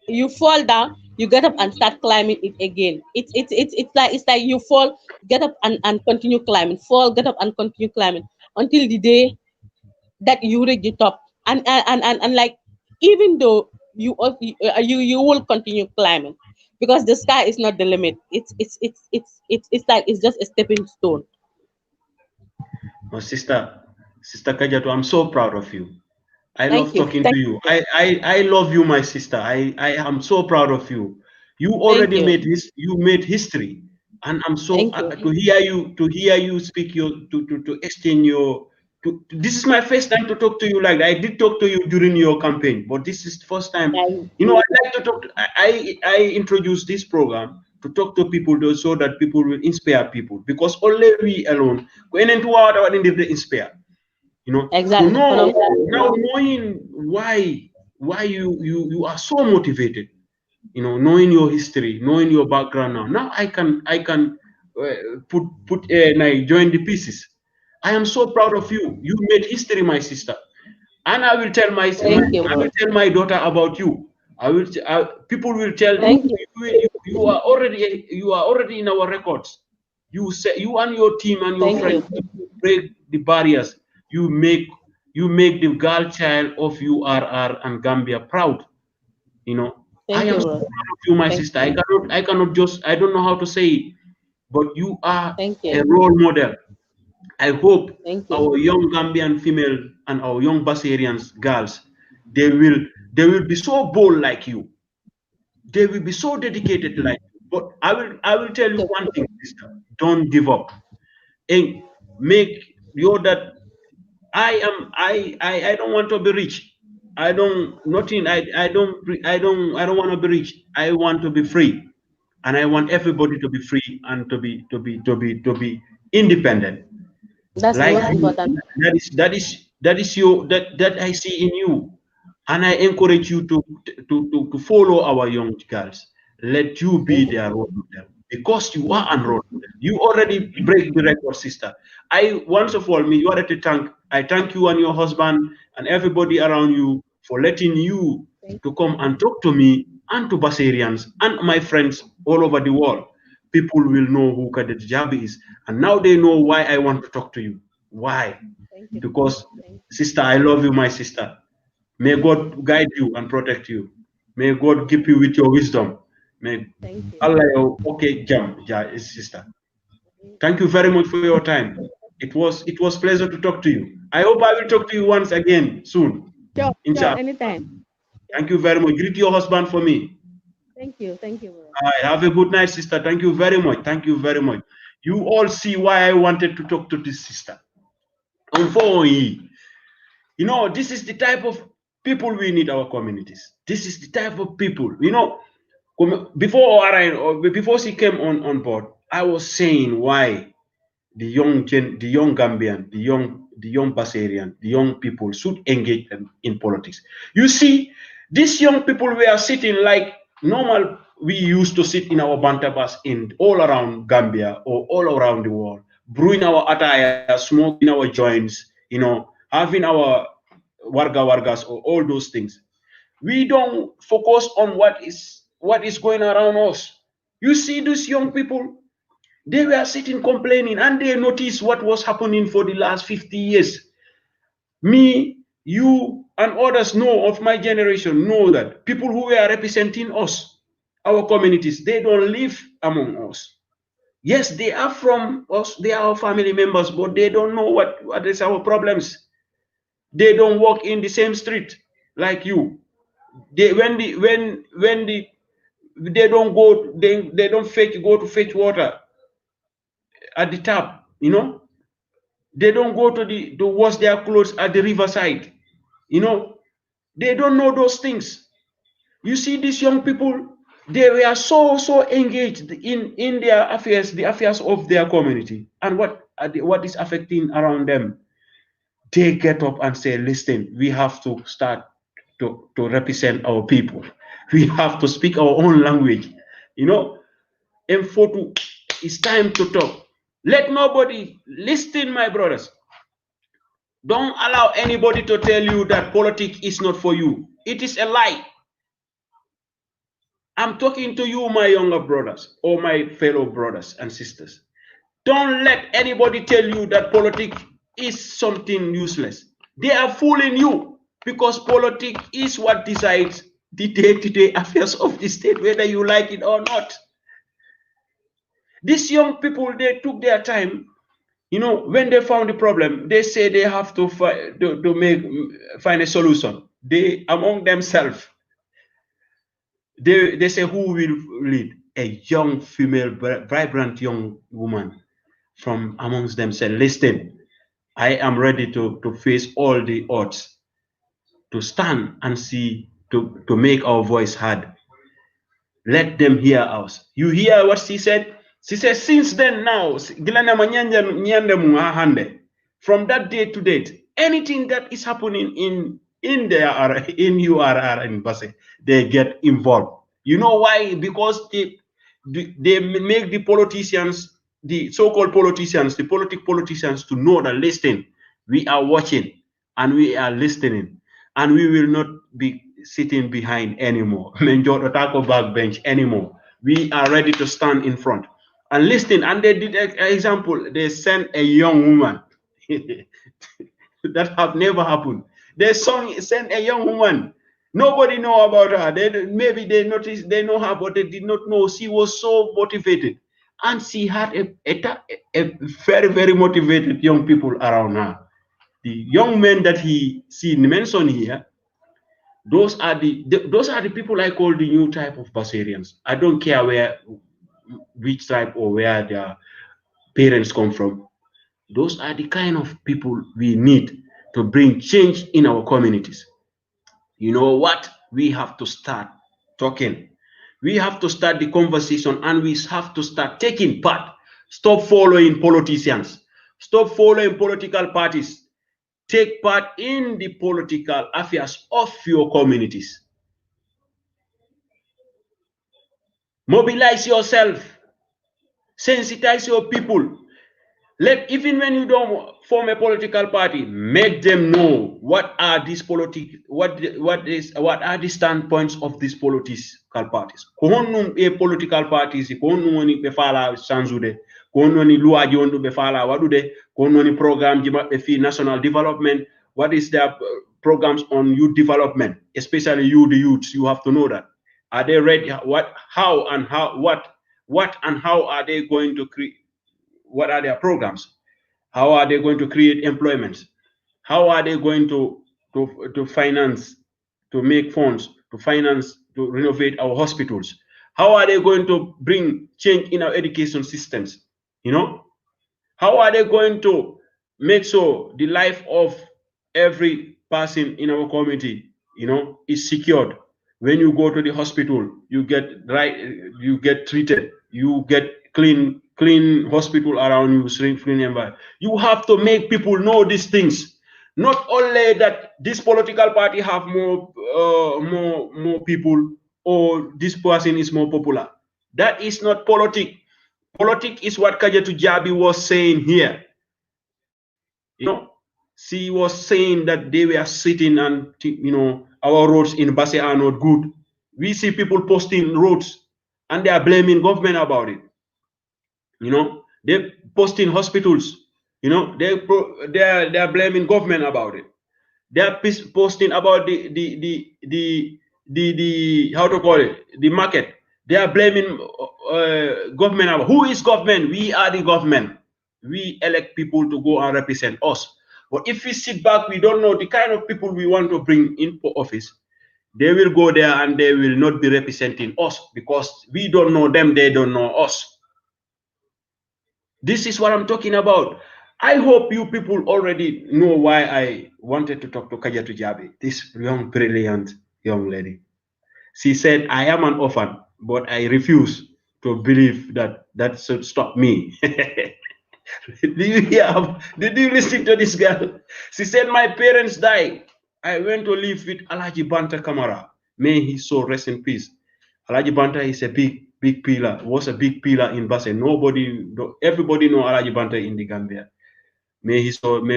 You fall down, you get up and start climbing it again. It's like you fall, get up and continue climbing, fall, get up and continue climbing until the day that you reach the top. And like, even though you will continue climbing, because the sky is not the limit. It's like it's just a stepping stone. Oh, sister Kajatu, I'm so proud of you. I Thank love you. talking to Thank you. you. I love you, my sister. I am so proud of you. You Thank already you. made this. You made history, and I'm so Thank you. to hear you speak your to exchange your. This is my first time to talk to you like that. I did talk to you during your campaign, but this is the first time. Thank You know, I like to talk. I introduce this program to talk to people so that people will inspire people because only we alone when into our inspire, you know, to exactly. know Kono. now knowing why you are so motivated, you know, knowing your history, knowing your background. Now I can and I join the pieces. I am so proud of you. You made history, my sister, and I will tell Thank you, I bro. will tell my daughter about you. People will tell Thank you. you are already in our records. You say you and your team and your Thank friends you. break the barriers. You make you make the girl child of URR and Gambia proud. You know, I Thank am you, so bro. proud of you, my Thank sister. you. I cannot just I don't know how to say it, but you are Thank a you. role model. I hope Thank you. our young Gambian female and our young Basarians girls, they will they will be so bold like you. They will be so dedicated like you. But I will tell you one thing, sister. Don't give up. And make you that I don't want to be rich. I don't nothing I don't want to be rich. I want to be free. And I want everybody to be free and to be independent. That's the Like most you, important. that is your that I see in you, and I encourage you to follow our young girls. Let you be Thank their you. role model because you are a role model. You already break the record, sister. I once of all me you are at a thank. I thank you and your husband and everybody around you for letting you Thank to come and talk to me and to Basarians and my friends all over the world. People will know who Kaddijatou Jabbie is, and now they know why I want to talk to you. Why? thank you. Because, Thank you. sister, I love you, my sister. May God guide you and protect you. May God keep you with your wisdom. May Thank you. Allah okay jam, yeah, sister. Thank you very much for your time. It was pleasure to talk to you. I hope I will talk to you once again soon. Sure, sure, Inshallah. anytime. Sure. Thank you very much. Greet your husband for me. Thank you, bro. Have a good night, sister. Thank you very much. Thank you very much. You all see why I wanted to talk to this sister. Unfortunately, you know, this is the type of people we need our communities. This is the type of people, you know. Before she came on board, I was saying why the young Gambian, the young Basarian, the young people should engage in politics. You see, these young people were sitting like normal. We used to sit in our bantabas in all around Gambia or all around the world, brewing our attire, smoking our joints, you know, having our wargas or all those things. We don't focus on what is going around us. You see, these young people, they were sitting complaining and they noticed what was happening for the last 50 years. Me, you, and others know of my generation know that people who were representing us, our communities, they don't live among us. Yes, they are from us, they are our family members, but they don't know what is our problems. They don't walk in the same street like you. They when the they don't go they don't go to fetch water at the tap, you know. They don't go to wash their clothes at the riverside, you know. They don't know those things. You see, these young people, they were so engaged in their affairs, the affairs of their community, and what is affecting around them. They get up and say, listen, we have to start to represent our people. We have to speak our own language, you know. And it's time to talk. Let nobody listen, my brothers. Don't allow anybody to tell you that politics is not for you. It is a lie. I'm talking to you, my younger brothers, or my fellow brothers and sisters. Don't let anybody tell you that politics is something useless. They are fooling you because politics is what decides the day-to-day affairs of the state, whether you like it or not. These young people, they took their time, You know, when they found the problem, they say they have to find a solution. They among themselves, they say who will lead? A young female, vibrant young woman from amongst them said, listen, I am ready to face all the odds, to stand and see, to make our voice heard. Let them hear us. You hear what she said? She said, since then now, from that day to date, anything that is happening in their in URR in Basse, they get involved. You know why? Because they make the politicians, the so-called politicians, the politicians to know that listen, we are watching and we are listening, and we will not be sitting behind anymore. Backbench anymore. We are ready to stand in front and listen. And they did an example. They sent a young woman that have never happened. They sent a young woman. Nobody know about her. Maybe they noticed, they know her, but they did not know she was so motivated. And she had a very, very motivated young people around her. The young men that he mentioned here, those are the people I call the new type of Basarians. I don't care which tribe or where their parents come from. Those are the kind of people we need to bring change in our communities. You know what? We have to start talking. We have to start the conversation, and we have to start taking part. Stop following politicians. Stop following political parties. Take part in the political affairs of your communities. Mobilize yourself. Sensitize your people. Even when you don't form a political party, make them know what are these what are the standpoints of these political parties. Political parties, be fala sanzude, luaji ondu be fala wadude, program national development. What is their programs on youth development, especially you, the youths? You have to know that. Are they ready? What and how are they going to create? What are their programs? How are they going to create employment? How are they going to finance, to make funds, to finance, to renovate our hospitals? How are they going to bring change in our education systems? You know, how are they going to make sure the life of every person in our community, is secured? When you go to the hospital, you get treated, you get clean hospital around you, clean environment. You have to make people know these things. Not only that this political party have more people, or this person is more popular. That is not politics. Politics is what Kaddijatou Jabbie was saying here. She was saying that they were sitting and, our roads in Basse are not good. We see people posting roads and they are blaming government about it. They're posting hospitals. They're blaming government about it. They're posting about the how to call it, the market. They are blaming government about. Who is government? We are the government. We elect people to go and represent us. But if we sit back, we don't know the kind of people we want to bring in for office. They will go there and they will not be representing us because we don't know them, they don't know us. This is what I'm talking about. I hope you people already know why I wanted to talk to Kaddijatou Jabbie, this young, brilliant young lady. She said, I am an orphan, but I refuse to believe that should stop me. Did you listen to this girl? She said, my parents died. I went to live with Alhaji Banta Kamara. May he so rest in peace. Alhaji Banta is a big pillar, was a big pillar in Basse. Everybody know Alhaji Banta in the Gambia. May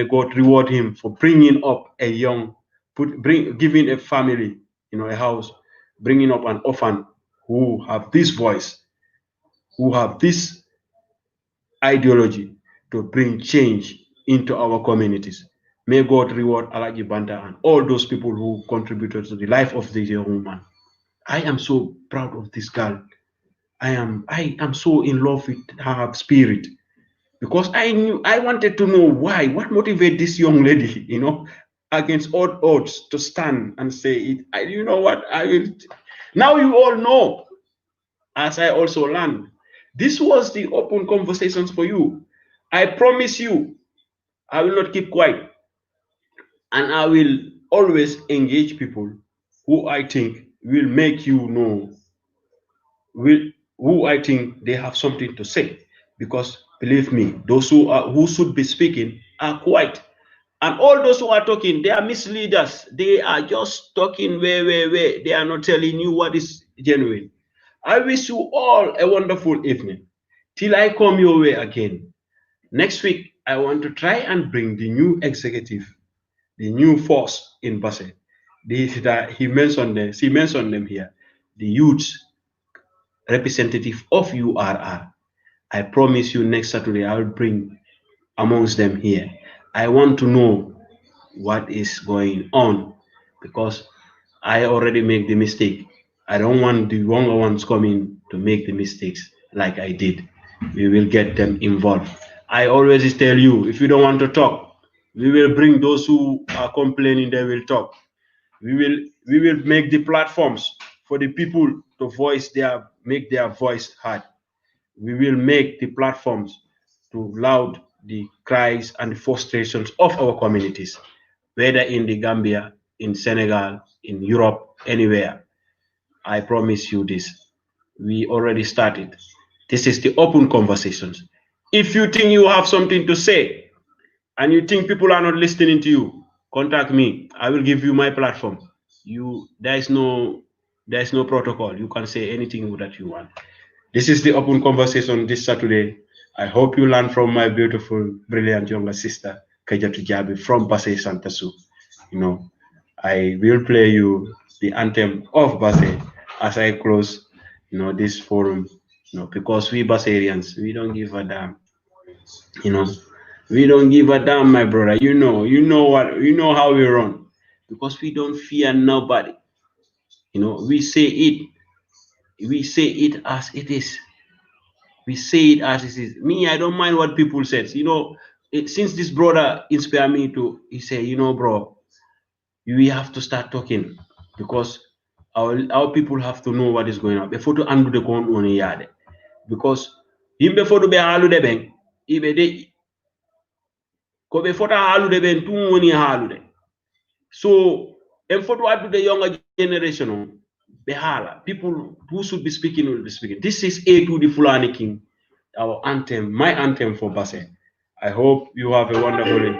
God reward him for bringing up a young, giving a family, a house, bringing up an orphan who have this voice, who have this ideology to bring change into our communities. May God reward Alhaji Banta and all those people who contributed to the life of this young woman. I am so proud of this girl. I am so in love with her spirit. because I wanted to know why, what motivated this young lady, against all odds to stand and say it. You know what? I will. Now you all know, as I also learned. This was the open conversations for you. I promise you, I will not keep quiet, and I will always engage people who I think will make you know will who I think they have something to say. Because believe me, those who should be speaking are quiet. And all those who are talking, they are misleaders. They are just talking where. They are not telling you what is genuine. I wish you all a wonderful evening. Till I come your way again. Next week, I want to try and bring the new executive, the new force in Basse. She mentioned them here. The youth representative of URR. I promise you next Saturday I will bring amongst them here. I want to know what is going on because I already make the mistake. I don't want the younger ones coming to make the mistakes like I did. We will get them involved. I always tell you, if you don't want to talk, we will bring those who are complaining, they will talk. We will make the platforms for the people to make their voice heard. We will make the platforms to loud the cries and frustrations of our communities, whether in the Gambia, in Senegal, in Europe, anywhere. I promise you this. We already started. This is the open conversations. If you think you have something to say and you think people are not listening to you, contact me. I will give you my platform. There is no protocol. You can say anything that you want. This is the open conversation this Saturday. I hope you learn from my beautiful, brilliant younger sister, Kaddijatou Jabbie from Basse Santasu. I will play you the anthem of Basse as I close, this forum. Because we Basserians, we don't give a damn. You know, we don't give a damn, my brother. How we run. Because we don't fear nobody. We say it. We say it as it is. We say it as it is. Me, I don't mind what people said. Since this brother inspired me he say, bro, we have to start talking because our people have to know what is going on. Before to undo the con on yard. Because him before to be halu de ben, ibe de ko before to halu de ben tu woni halu de. So and for to the younger generation, behala people who should be speaking will be speaking. This is A to the Fulani King, our anthem, my anthem for Basse. I hope you have a wonderful day.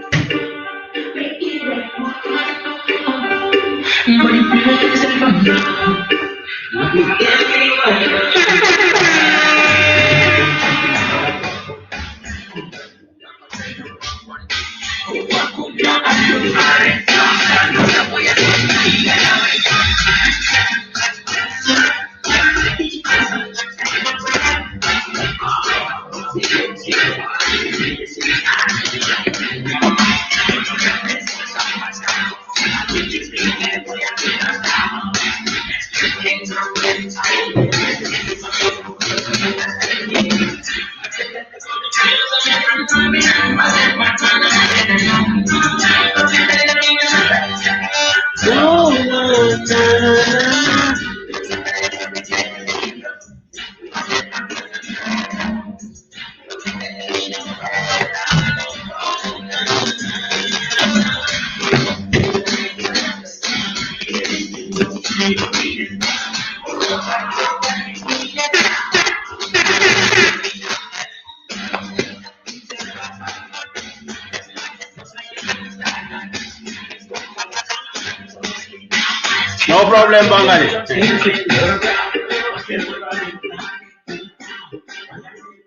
No problem, Bangali.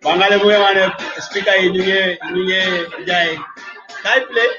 Bangali boy wane speaker yi ñu ngi jaay kay play.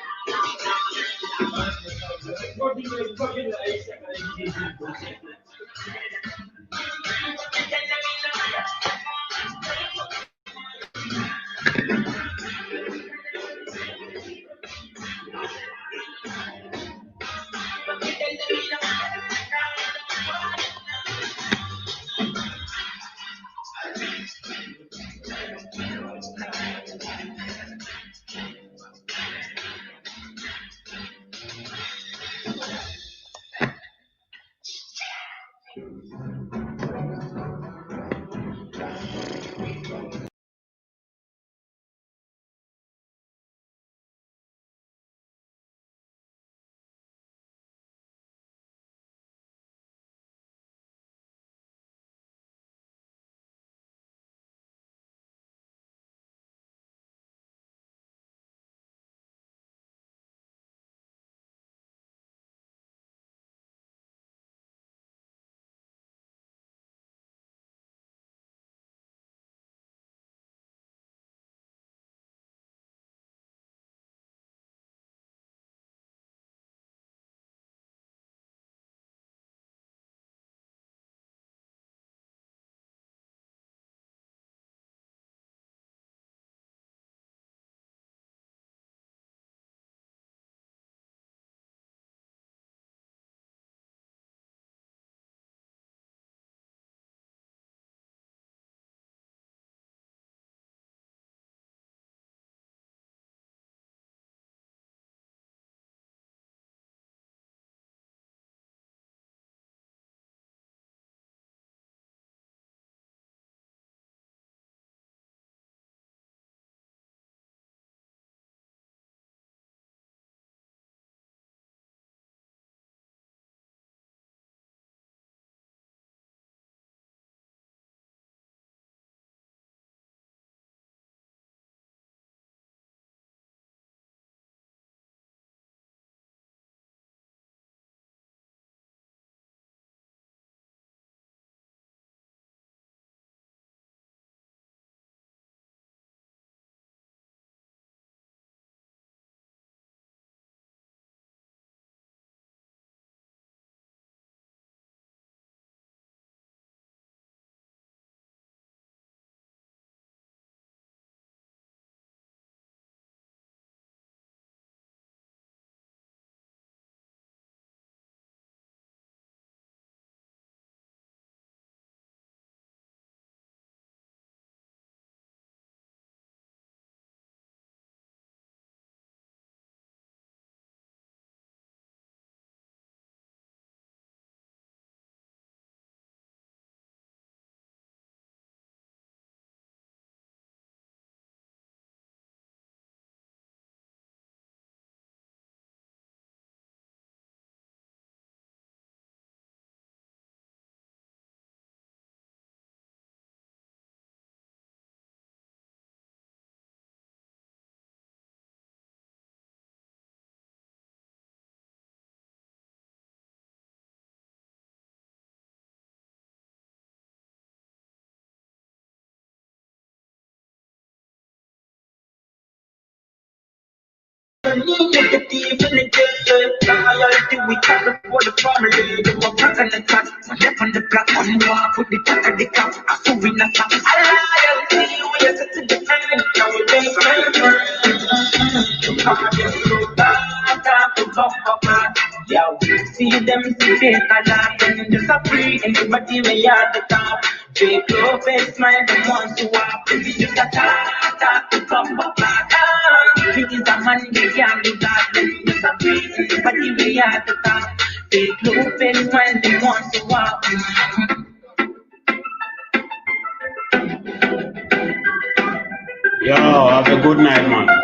Negative energy, loyalty we travel for the family. The workers and the class, left on the block, on the walk with the back of the class. I saw we not class. Loyalty, we are set to defend. Now we make yeah, see them see a lot, and just a free, everybody may at the top. Fake love, face smile, the ones who are busy, just a talk, to come back. It is a man, they can't do that, just a free, everybody may at the top. Fake love, face smile, the ones who are. Yo, have a good night, man.